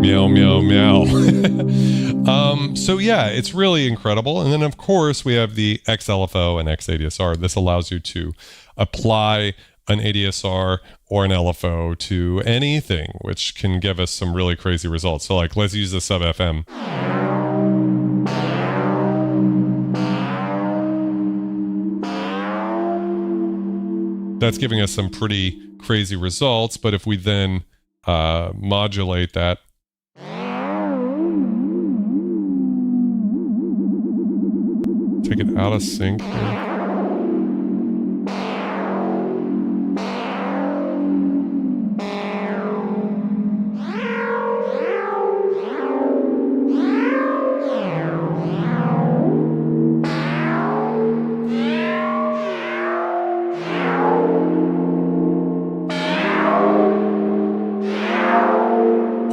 Meow, meow, meow. So yeah, it's really incredible. And then of course we have the XLFO and XADSR. This allows you to apply an ADSR or an LFO to anything, which can give us some really crazy results. So like, let's use the sub FM. That's giving us some pretty crazy results. But if we then modulate that, take it out of sync here.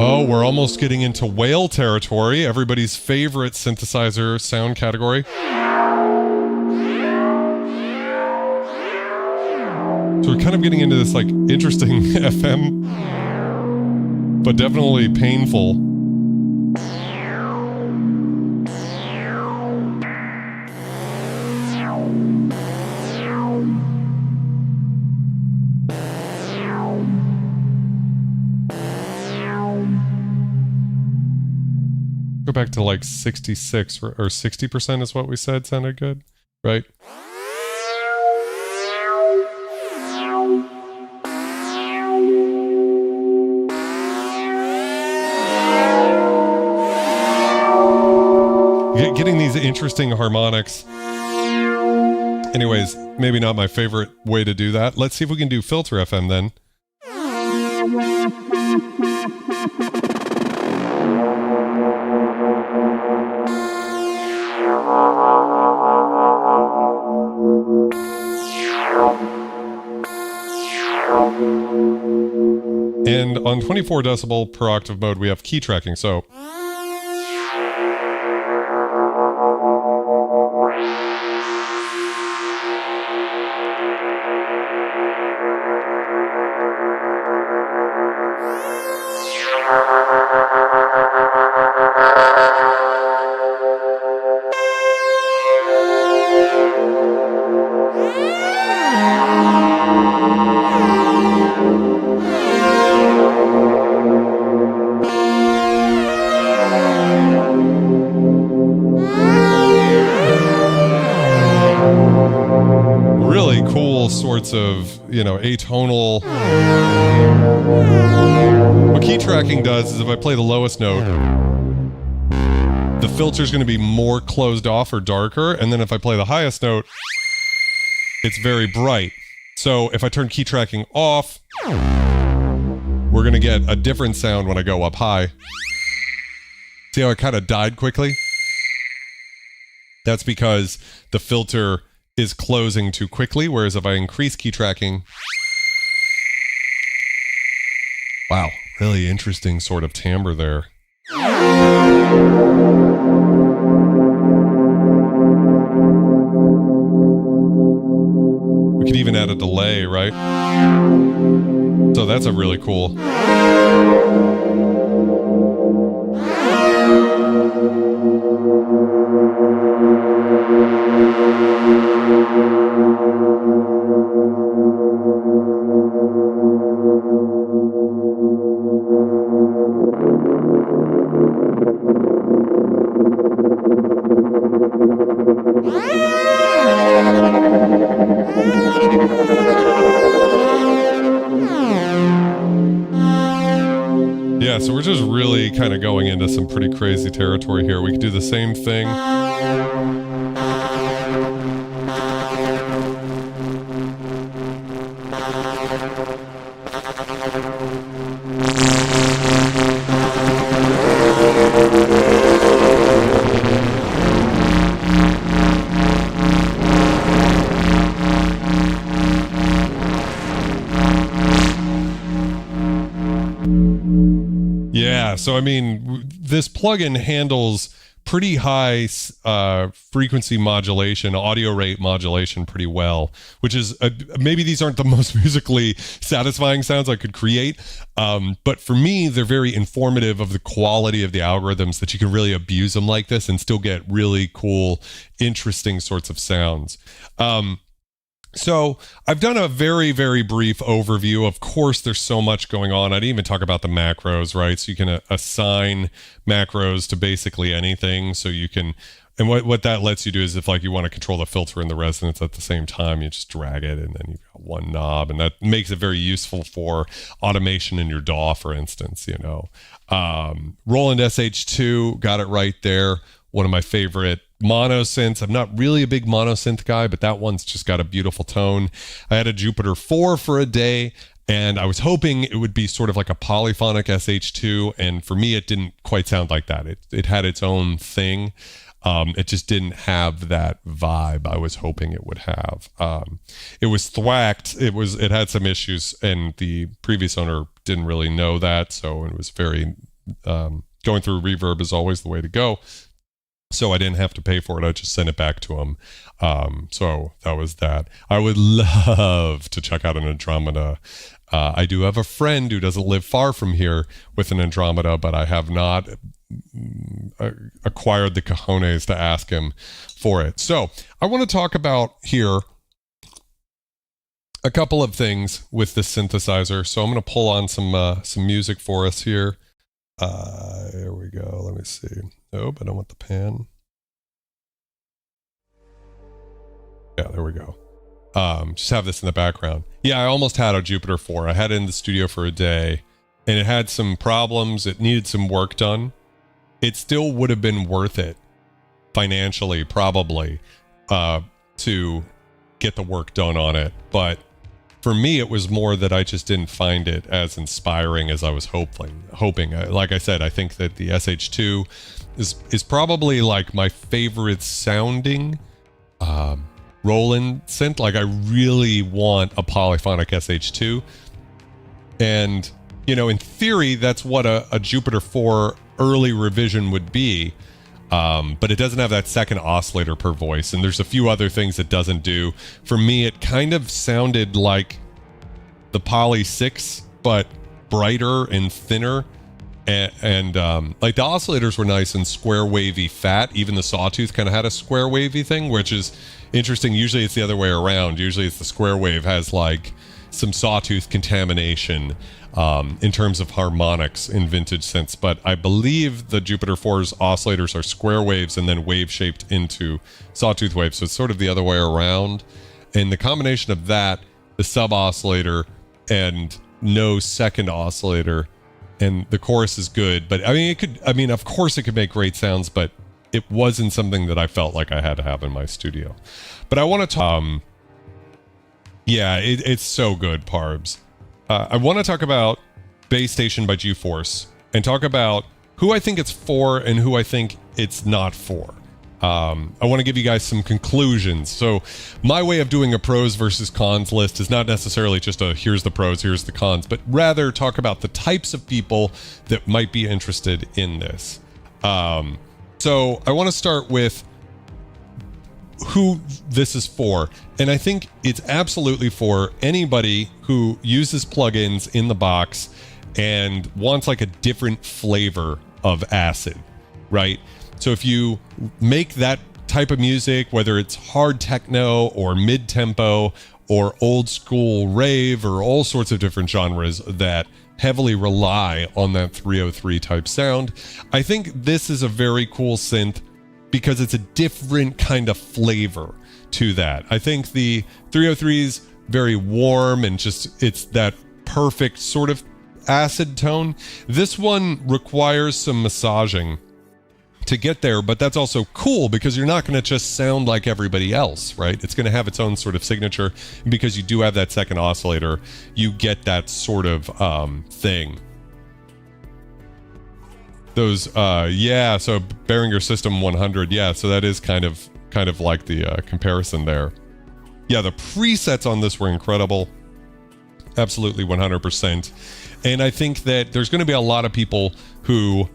Oh, we're almost getting into whale territory, everybody's favorite synthesizer sound category. So we're kind of getting into this like interesting FM, but definitely painful. Go back to like 66 or 60% is what we said sounded good, right? Getting these interesting harmonics. Anyways, maybe not my favorite way to do that. Let's see if we can do filter FM then. And on 24 decibel per octave mode, we have key tracking. So really cool sorts of, you know, atonal. What key tracking does is if I play the lowest note, the filter is going to be more closed off or darker. And then if I play the highest note, it's very bright. So if I turn key tracking off, we're going to get a different sound when I go up high. See how it kind of died quickly? That's because the filter is closing too quickly, whereas if I increase key tracking... Wow, really interesting sort of timbre there. We could even add a delay, right? So that's a really cool... Yeah, so we're just really kind of going into some pretty crazy territory here. We could do the same thing. Yeah, so I mean, this plugin handles pretty high frequency modulation, audio rate modulation pretty well, which is maybe these aren't the most musically satisfying sounds I could create, but for me, they're very informative of the quality of the algorithms, that you can really abuse them like this and still get really cool, interesting sorts of sounds. So I've done a very, very brief overview. Of course, there's so much going on. I didn't even talk about the macros, right? So you can assign macros to basically anything. So you can, and what that lets you do is if like you want to control the filter and the resonance at the same time, you just drag it and then you've got one knob, and that makes it very useful for automation in your DAW, for instance, you know. Roland SH2, got it right there. One of my favorite mono synths. I'm not really a big mono synth guy, but that one's just got a beautiful tone. I had a Jupiter 4 for a day, and I was hoping it would be sort of like a polyphonic SH2, and for me, it didn't quite sound like that. It had its own thing. It just didn't have that vibe I was hoping it would have. It was thwacked. It had some issues, and the previous owner didn't really know that, so it was very going through reverb is always the way to go. So I didn't have to pay for it. I just sent it back to him. So that was that. I would love to check out an Andromeda. I do have a friend who doesn't live far from here with an Andromeda, but I have not acquired the cojones to ask him for it. So I want to talk about here a couple of things with this synthesizer. So I'm going to pull on some music for us here. Here we go. Let me see. Nope, I don't want the pan. Yeah, there we go. Just have this in the background. Yeah, I almost had a Jupiter 4. I had it in the studio for a day, and it had some problems. It needed some work done. It still would have been worth it financially, probably, to get the work done on it. But for me, it was more that I just didn't find it as inspiring as I was hoping. Like I said, I think that the SH2 is probably like my favorite sounding Roland synth. Like I really want a polyphonic SH2. And, you know, in theory, that's what a Jupiter 4 early revision would be. But it doesn't have that second oscillator per voice, and there's a few other things it doesn't do. For me, it kind of sounded like the Poly 6, but brighter and thinner, and like the oscillators were nice and square wavy fat. Even the Sawtooth kind of had a square wavy thing, which is interesting. Usually it's the other way around. Usually it's the square wave has like some Sawtooth contamination in terms of harmonics in vintage synths, but I believe the Jupiter 4's oscillators are square waves and then wave shaped into Sawtooth waves, so it's sort of the other way around. And the combination of that, the sub oscillator and no second oscillator, and the chorus is good, but of course it could make great sounds, but it wasn't something that I felt like I had to have in my studio. But I want to talk, yeah, it's so good, Parbs. I want to talk about Bas Station by GForce and talk about who I think it's for and who I think it's not for. I want to give you guys some conclusions. So my way of doing a pros versus cons list is not necessarily just a here's the pros, here's the cons, but rather talk about the types of people that might be interested in this. So I want to start with who this is for, and I think it's absolutely for anybody who uses plugins in the box and wants like a different flavor of acid, right? So if you make that type of music, whether it's hard techno or mid-tempo or old school rave or all sorts of different genres that heavily rely on that 303 type sound, I think this is a very cool synth because it's a different kind of flavor to that. I think the 303 is very warm and just, it's that perfect sort of acid tone. This one requires some massaging to get there, but that's also cool because you're not going to just sound like everybody else, right? It's going to have its own sort of signature. And because you do have that second oscillator, you get that sort of thing. Those, yeah, so Behringer System 100, yeah, so that is kind of like the comparison there. Yeah, the presets on this were incredible. Absolutely 100%. And I think that there's going to be a lot of people who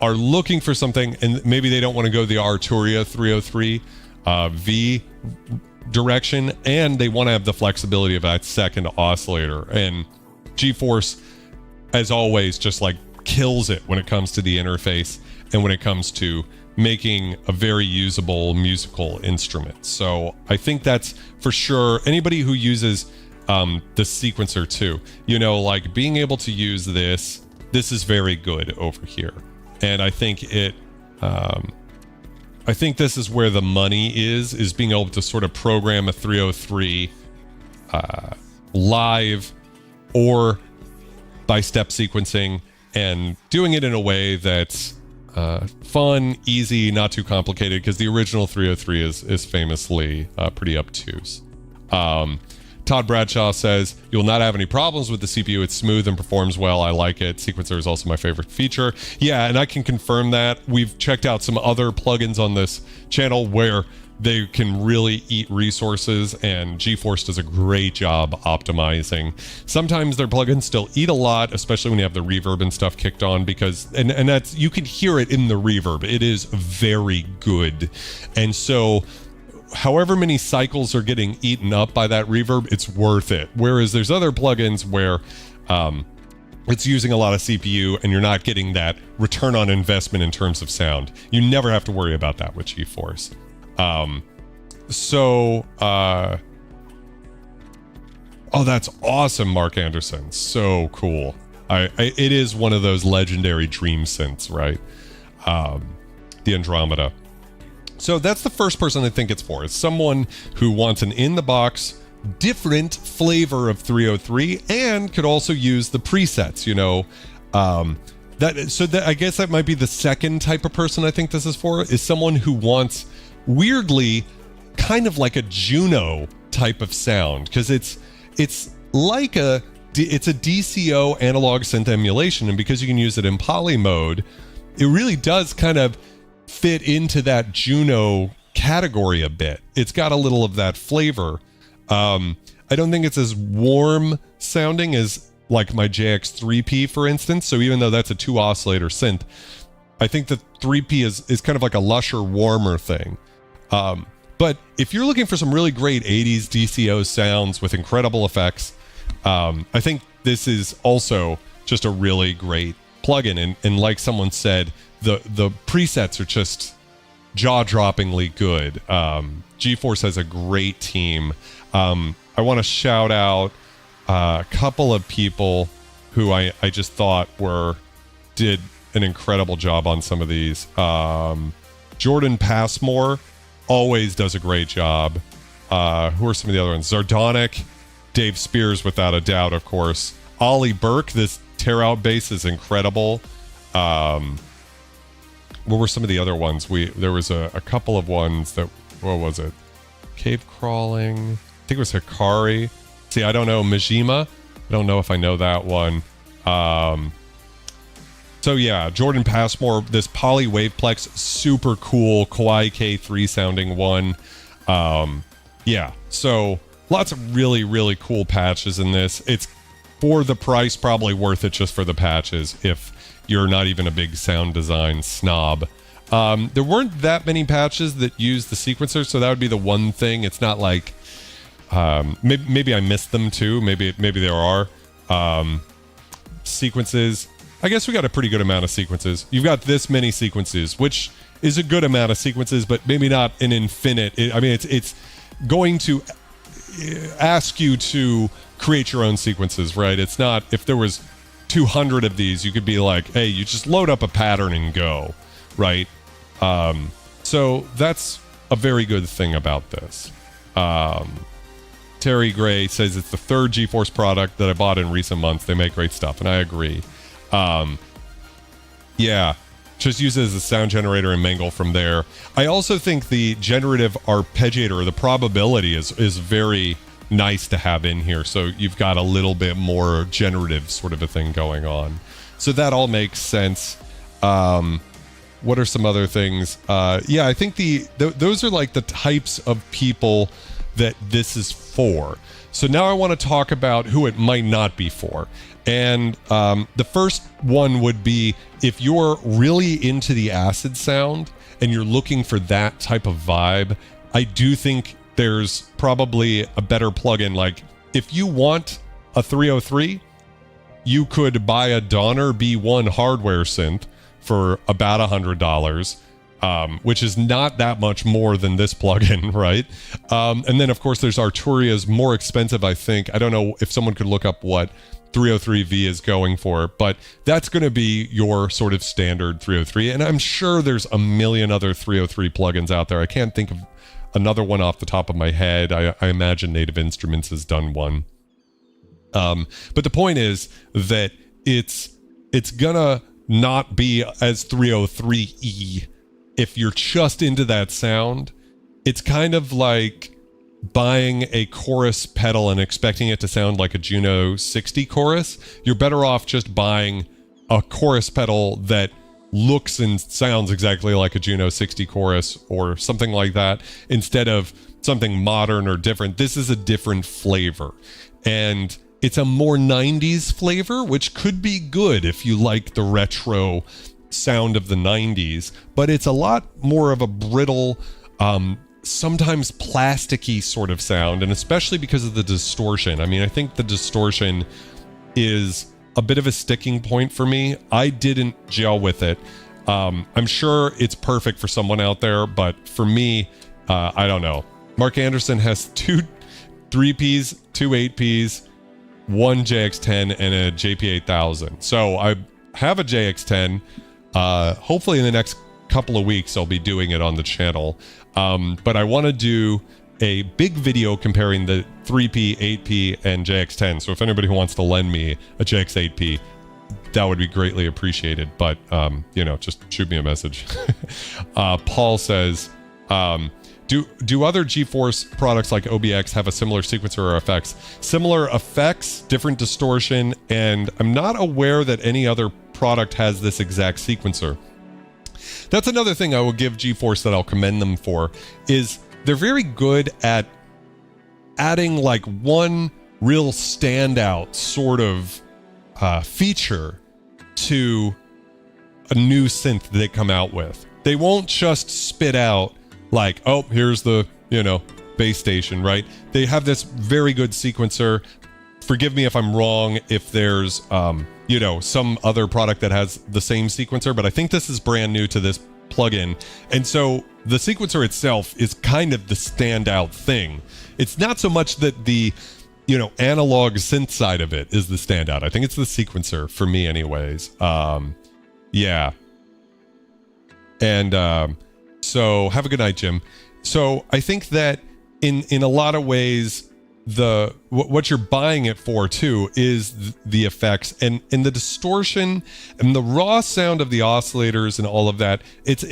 are looking for something, and maybe they don't want to go the Arturia 303 V direction, and they want to have the flexibility of that second oscillator. And GForce, as always, just like kills it when it comes to the interface and when it comes to making a very usable musical instrument. So I think that's for sure. Anybody who uses the sequencer too, you know, like being able to use this is very good over here. And I think I think this is where the money is being able to sort of program a 303 live or by step sequencing and doing it in a way that's fun, easy, not too complicated, because the original 303 is famously pretty obtuse. Todd Bradshaw says, you'll not have any problems with the CPU. It's smooth and performs well. I like it. Sequencer is also my favorite feature. Yeah, and I can confirm that. We've checked out some other plugins on this channel where they can really eat resources, and GForce does a great job optimizing. Sometimes their plugins still eat a lot, especially when you have the reverb and stuff kicked on, because and that's, you can hear it in the reverb. It is very good. And so however many cycles are getting eaten up by that reverb, it's worth it. Whereas there's other plugins where it's using a lot of CPU and you're not getting that return on investment in terms of sound. You never have to worry about that with GForce. Oh, that's awesome, Mark Anderson. So cool. It is one of those legendary dream synths, right? The Andromeda. So that's the first person I think it's for. It's someone who wants an in-the-box, different flavor of 303 and could also use the presets, you know. I guess that might be the second type of person I think this is for, is someone who wants, weirdly, kind of like a Juno type of sound, because it's like it's a DCO analog synth emulation, and because you can use it in poly mode, it really does kind of fit into that Juno category a bit. It's got a little of that flavor. I don't think it's as warm sounding as like my JX3P, for instance. So even though that's a 2 oscillator synth, I think the 3P is kind of like a lusher, warmer thing. But if you're looking for some really great 80s DCO sounds with incredible effects, I think this is also just a really great plugin. And like someone said, the presets are just jaw-droppingly good. GForce has a great team. I want to shout out a couple of people who I just thought did an incredible job on some of these. Jordan Passmore always does a great job. Who are some of the other ones? Zardonic, Dave Spears, without a doubt, of course. Ollie Burke, this tear out bass is incredible. What were some of the other ones? There was a couple of ones that, what was it? Cave Crawling. I think it was Hikari. See, I don't know. Majima. I don't know if I know that one. So yeah, Jordan Passmore, this Poly Waveplex, super cool Kawaii K3 sounding one. Yeah, so lots of really, really cool patches in this. It's, for the price, probably worth it just for the patches if you're not even a big sound design snob. There weren't that many patches that use the sequencer, so that would be the one thing. It's not like maybe I missed them too. Maybe there are sequences. I guess we got a pretty good amount of sequences. You've got this many sequences, which is a good amount of sequences, but maybe not an infinite. I mean, it's going to ask you to create your own sequences, right? It's not, if there was 200 of these, you could be like, hey, you just load up a pattern and go, right? So that's a very good thing about this. Terry Gray says it's the third GForce product that I bought in recent months. They make great stuff, and I agree. Yeah, just use it as a sound generator and mangle from there. I also think the generative arpeggiator, or the probability, is very nice to have in here. So you've got a little bit more generative sort of a thing going on. So that all makes sense. What are some other things? Yeah, I think those are like the types of people that this is for. So now I want to talk about who it might not be for. And the first one would be if you're really into the acid sound and you're looking for that type of vibe. I do think there's probably a better plugin. Like if you want a 303, you could buy a Donner B1 hardware synth for about $100, which is not that much more than this plugin, right? And then of course there's Arturia's more expensive, I think. I don't know if someone could look up what 303V is going for, but that's going to be your sort of standard 303. And I'm sure there's a million other 303 plugins out there. I can't think of another one off the top of my head. I imagine Native Instruments has done one. But the point is that it's gonna not be as 303E if you're just into that sound. It's kind of like buying a chorus pedal and expecting it to sound like a Juno 60 chorus. You're better off just buying a chorus pedal that looks and sounds exactly like a Juno 60 chorus or something like that, instead of something modern or different. This is a different flavor, and it's a more 90s flavor, which could be good if you like the retro sound of the 90s, but it's a lot more of a brittle, sometimes plasticky sort of sound, and especially because of the distortion. I mean, I think the distortion is a bit of a sticking point for me. I didn't gel with it. I'm sure it's perfect for someone out there, but for me, I don't know. Mark Anderson has 2 3Ps, 2 8Ps, 1 JX10, and a JP8000. So I have a JX10. Hopefully in the next couple of weeks, I'll be doing it on the channel. But I want to do a big video comparing the 3P, 8P, and JX10. So if anybody who wants to lend me a JX8P, that would be greatly appreciated. But, you know, just shoot me a message. Paul says, do other GForce products like OBX have a similar sequencer or effects? Similar effects, different distortion, and I'm not aware that any other product has this exact sequencer. That's another thing I will give GForce that I'll commend them for, is they're very good at adding like one real standout sort of feature to a new synth that they come out with. They won't just spit out like, oh, here's the, you know, Bas Station, right? They have this very good sequencer. Forgive me if I'm wrong, if there's, you know, some other product that has the same sequencer, but I think this is brand new to this plugin. And so the sequencer itself is kind of the standout thing. It's not so much that the, you know, analog synth side of it is the standout. I think it's the sequencer for me anyways. Yeah. And so have a good night, Jim. So I think that in a lot of ways, what you're buying it for too is the effects and the distortion and the raw sound of the oscillators and all of that. It's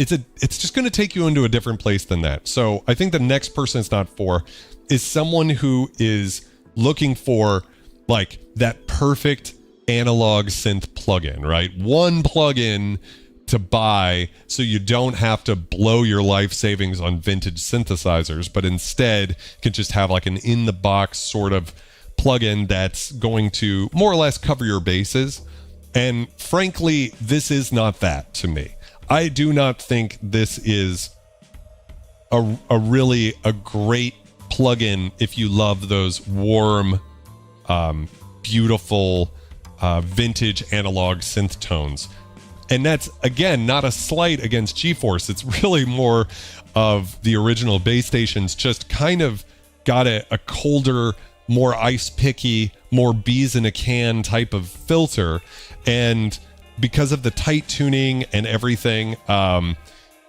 just going to take you into a different place than that. So I think the next person it's not for is someone who is looking for like that perfect analog synth plugin, right? One plugin to buy so you don't have to blow your life savings on vintage synthesizers, but instead can just have like an in the box sort of plugin that's going to more or less cover your bases. And frankly, this is not that to me. I do not think this is a really great plugin if you love those warm, beautiful, vintage analog synth tones. And that's, again, not a slight against GForce. It's really more of the original Bas Stations just kind of got a colder, more ice-picky, more bees in a can type of filter. And because of the tight tuning and everything, the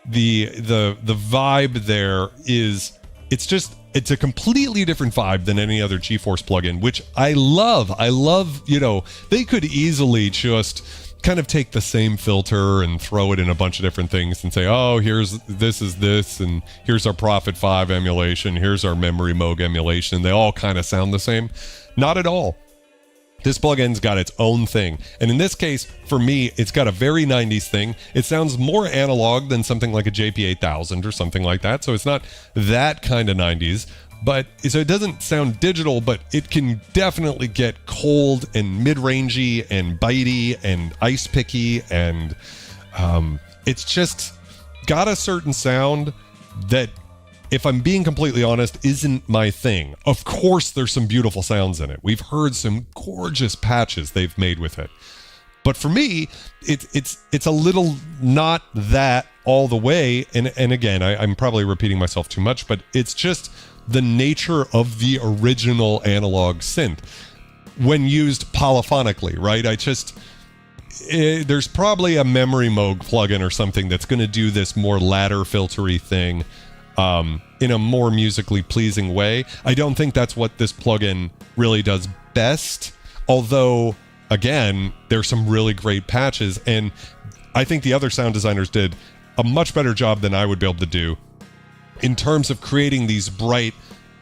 vibe there is, it's just it's a completely different vibe than any other GForce plugin, which I love. I love, you know, they could easily just kind of take the same filter and throw it in a bunch of different things and say, oh, this is this, and here's our Prophet 5 emulation, here's our Memory Moog emulation. They all kind of sound the same. Not at all. This plugin's got its own thing. And in this case, for me, it's got a very 90s thing. It sounds more analog than something like a JP8000 or something like that. So it's not that kind of 90s. But so it doesn't sound digital, but it can definitely get cold and mid-rangey and bitey and ice picky. And it's just got a certain sound that, if I'm being completely honest, isn't my thing. Of course, there's some beautiful sounds in it. We've heard some gorgeous patches they've made with it. But for me, it's a little not that all the way. And again, I'm probably repeating myself too much, but it's just the nature of the original analog synth when used polyphonically, right? There's probably a Memory Moog plugin or something that's going to do this more ladder filtery thing in a more musically pleasing way. I don't think that's what this plugin really does best, although, again, there's some really great patches, and I think the other sound designers did a much better job than I would be able to do in terms of creating these bright,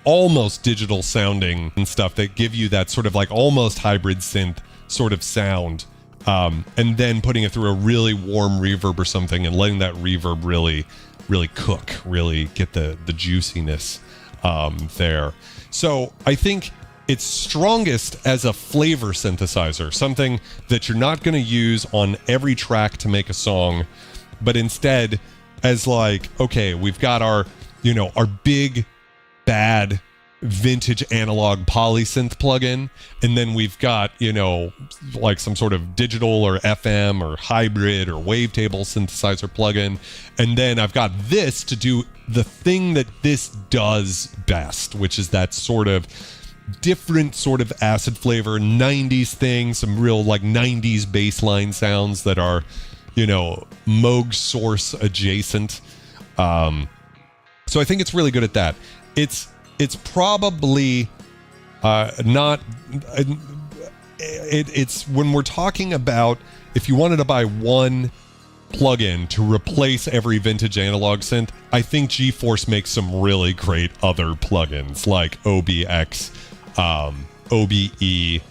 almost digital sounding and stuff that give you that sort of like almost hybrid synth sort of sound, and then putting it through a really warm reverb or something and letting that reverb really cook, really get the juiciness there. So I think it's strongest as a flavor synthesizer, something that you're not going to use on every track to make a song, but instead as like, okay, we've got our big bad vintage analog polysynth plugin, and then we've got, like some sort of digital or FM or hybrid or wavetable synthesizer plugin, and then I've got this to do the thing that this does best, which is that sort of different sort of acid flavor 90s thing, some real like 90s bassline sounds that are Moog source adjacent. So I think it's really good at that. It's probably not. It's when we're talking about if you wanted to buy one plugin to replace every vintage analog synth, I think GForce makes some really great other plugins like OBX, OBE.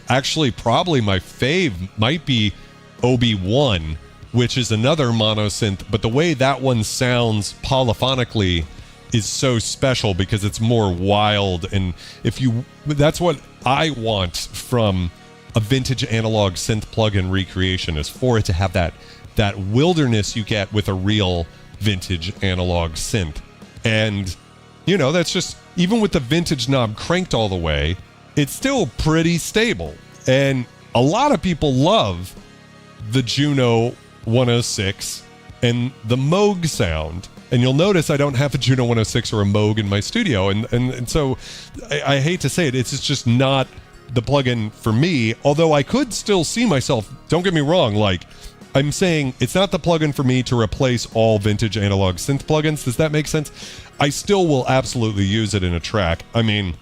Actually, probably my fave might be OB1, which is another mono synth, but the way that one sounds polyphonically is so special because it's more wild, and that's what I want from a vintage analog synth plugin recreation, is for it to have that wilderness you get with a real vintage analog synth. And that's just, even with the vintage knob cranked all the way, it's still pretty stable. And a lot of people love the Juno 106 and the Moog sound. And you'll notice I don't have a Juno 106 or a Moog in my studio. And so I hate to say it, it's just not the plugin for me, although I could still see myself, don't get me wrong, like I'm saying it's not the plugin for me to replace all vintage analog synth plugins. Does that make sense? I still will absolutely use it in a track. I mean,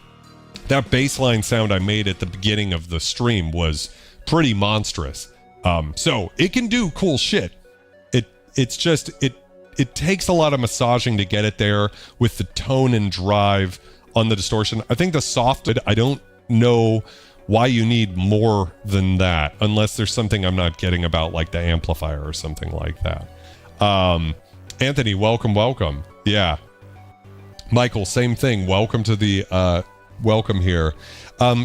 that bassline sound I made at the beginning of the stream was pretty monstrous. So it can do cool shit. It takes a lot of massaging to get it there with the tone and drive on the distortion. I think the soft, I don't know why you need more than that, unless there's something I'm not getting about like the amplifier or something like that. Anthony, welcome. Yeah. Michael, same thing. Welcome to the welcome here.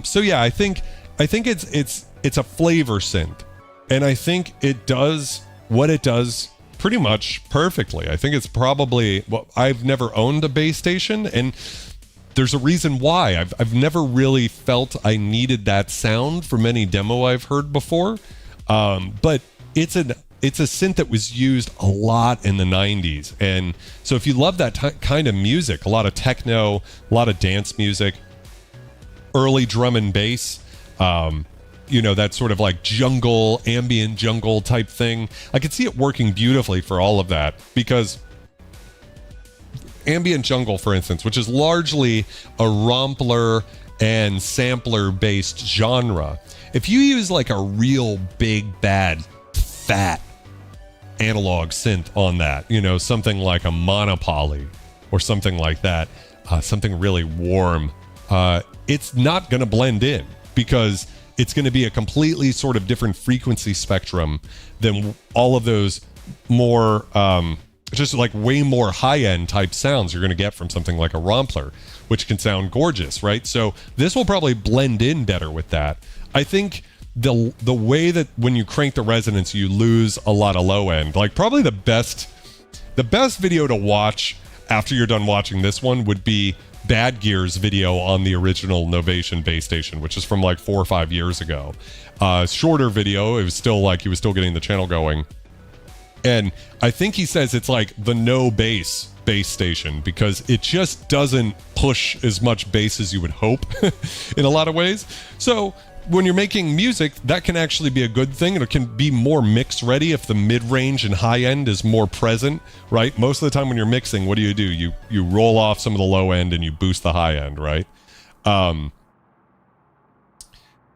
So yeah, I think it's a flavor synth, and I think it does what it does pretty much perfectly. I think it's probably, well, I've never owned a Bas Station, and there's a reason why. I've never really felt I needed that sound from any demo I've heard before. But it's a synth that was used a lot in the 90s. And so if you love that kind of music, a lot of techno, a lot of dance music, early drum and bass, that sort of like jungle, ambient jungle type thing, I could see it working beautifully for all of that, because ambient jungle, for instance, which is largely a rompler and sampler based genre. If you use like a real big, bad, fat analog synth on that, you know, something like a monopoly or something like that, something really warm, it's not going to blend in because it's going to be a completely sort of different frequency spectrum than all of those more, just like way more high-end type sounds you're going to get from something like a rompler, which can sound gorgeous, right? So this will probably blend in better with that. I think the way that when you crank the resonance, you lose a lot of low end. Like probably the best video to watch after you're done watching this one would be Bad Gear's video on the original Novation Bas Station, which is from like 4 or 5 years ago. Shorter video. It was still like he was still getting the channel going. And I think he says it's like the no bass Bas Station because it just doesn't push as much bass as you would hope in a lot of ways. So when you're making music, that can actually be a good thing. It can be more mix ready if the mid-range and high end is more present, right? Most of the time when you're mixing, what do? You roll off some of the low end and you boost the high end, right?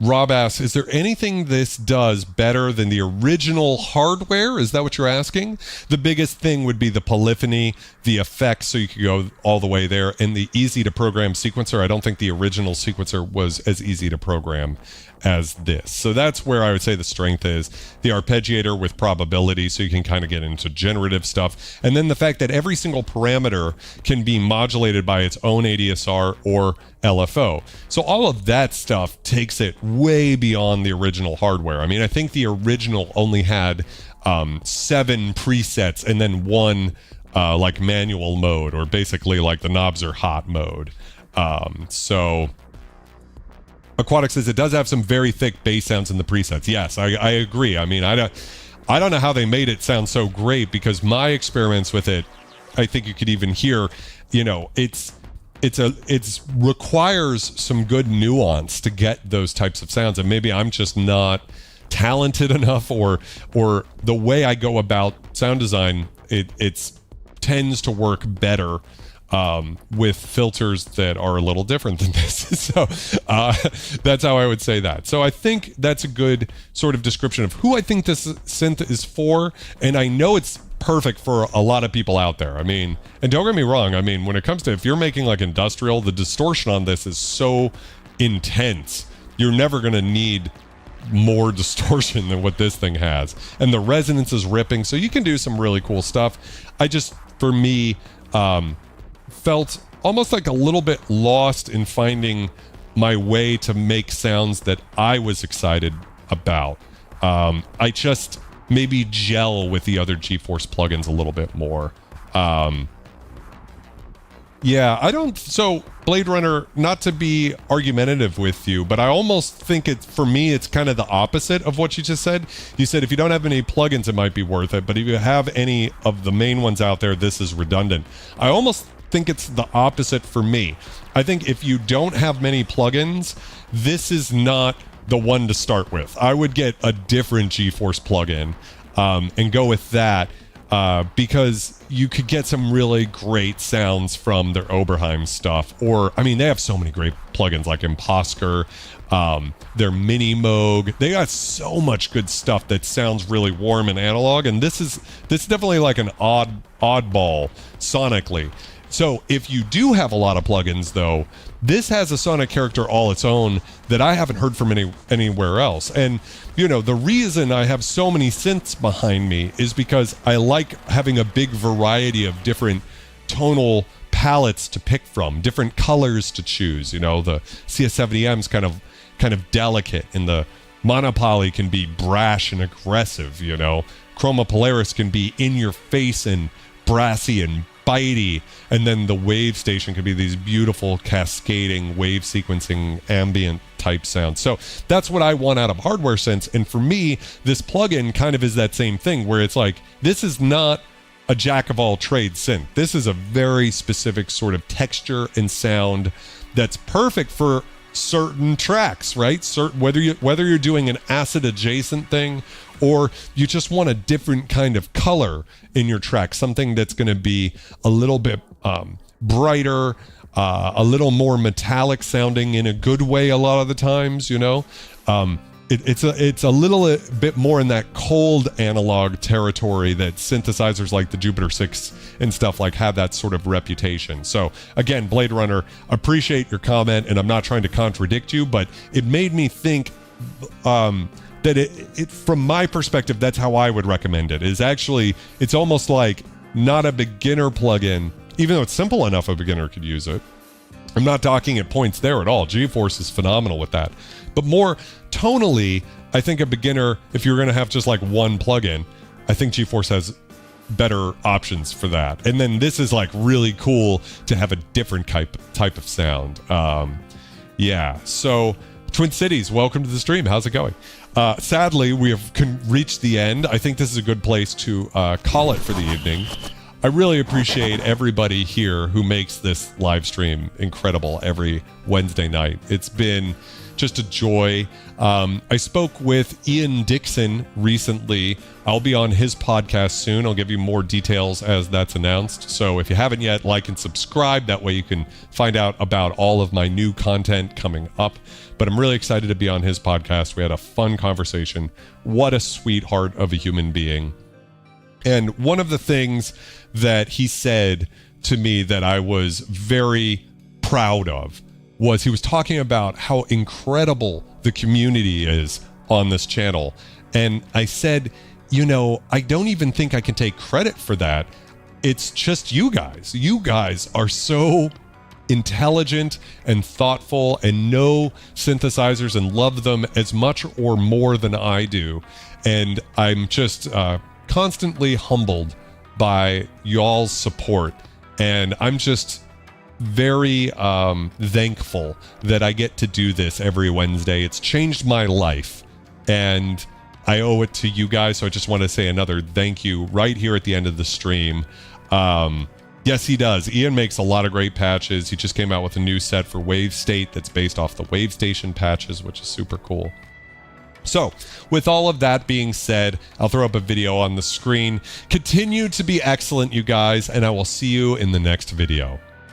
Rob asks, is there anything this does better than the original hardware? Is that what you're asking? The biggest thing would be the polyphony, the effects, so you could go all the way there, and the easy to program sequencer. I don't think the original sequencer was as easy to program as this. So that's where I would say the strength is. The arpeggiator with probability, so you can kind of get into generative stuff. And then the fact that every single parameter can be modulated by its own ADSR or LFO. So all of that stuff takes it way beyond the original hardware. I mean, I think the original only had 7 presets and then one like manual mode, or basically like the knobs are hot mode. So Aquatic says it does have some very thick bass sounds in the presets. Yes, I agree. I mean, I don't know how they made it sound so great, because my experiments with it, I think you could even hear, you know, it's requires some good nuance to get those types of sounds, and maybe I'm just not talented enough, or the way I go about sound design, it tends to work better with filters that are a little different than this. So that's how I would say that. So I think that's a good sort of description of who I think this synth is for, and I know it's perfect for a lot of people out there. I mean, and don't get me wrong, I mean, when it comes to, if you're making like industrial, the distortion on this is so intense, you're never going to need more distortion than what this thing has, and the resonance is ripping, so you can do some really cool stuff. I just, for me, felt almost like a little bit lost in finding my way to make sounds that I was excited about. I just maybe gel with the other GForce plugins a little bit more. Yeah, I don't, so Blade Runner, not to be argumentative with you, but I almost think for me, it's kind of the opposite of what you just said. You said if you don't have any plugins, it might be worth it, but if you have any of the main ones out there, this is redundant. I almost think it's the opposite for me. I think if you don't have many plugins, this is not the one to start with. I would get a different GForce plugin and go with that, because you could get some really great sounds from their Oberheim stuff. Or, I mean, they have so many great plugins like Imposker, their Mini Moog. They got so much good stuff that sounds really warm and analog, and this is definitely like an oddball sonically. So if you do have a lot of plugins, though, this has a sonic character all its own that I haven't heard from anywhere else. And, you know, the reason I have so many synths behind me is because I like having a big variety of different tonal palettes to pick from, different colors to choose. You know, the CS70M is kind of delicate, and the Monopoly can be brash and aggressive, you know. Chroma Polaris can be in your face and brassy and bitey, and then the Wave Station could be these beautiful cascading wave sequencing ambient type sounds. So that's what I want out of hardware synths, and for me, this plugin kind of is that same thing, where it's like, this is not a jack of all trades synth. This is a very specific sort of texture and sound that's perfect for certain tracks, right? Whether you're doing an acid adjacent thing, or you just want a different kind of color in your track, something that's going to be a little bit brighter, a little more metallic sounding in a good way a lot of the times, you know. It's a little bit more in that cold analog territory that synthesizers like the Jupiter 6 and stuff like have that sort of reputation. So again, Blade Runner, appreciate your comment, and I'm not trying to contradict you, but it made me think that it from my perspective, that's how I would recommend it. Is actually, it's almost like not a beginner plugin, even though it's simple enough a beginner could use it. I'm not docking at points there at all. GForce is phenomenal with that. But more tonally, I think a beginner, if you're going to have just like one plugin, I think GForce has better options for that. And then this is like really cool to have a different type of sound. Yeah, so Twin Cities, welcome to the stream. How's it going? Sadly, we have reached the end. I think this is a good place to call it for the evening. I really appreciate everybody here who makes this live stream incredible every Wednesday night. It's been just a joy. I spoke with Ian Dixon recently. I'll be on his podcast soon. I'll give you more details as that's announced. So if you haven't yet, like and subscribe. That way you can find out about all of my new content coming up. But I'm really excited to be on his podcast. We had a fun conversation. What a sweetheart of a human being. And one of the things that he said to me that I was very proud of was he was talking about how incredible the community is on this channel. And I said, you know, I don't even think I can take credit for that. It's just you guys. You guys are so intelligent and thoughtful and know synthesizers and love them as much or more than I do. And I'm just constantly humbled by y'all's support. And I'm just very thankful that I get to do this every Wednesday. It's changed my life, and I owe it to you guys. So I just want to say another thank you right here at the end of the stream. Yes, he does. Ian makes a lot of great patches. He just came out with a new set for Wave State that's based off the Wave Station patches, which is super cool. So, with all of that being said, I'll throw up a video on the screen. Continue to be excellent, you guys, and I will see you in the next video.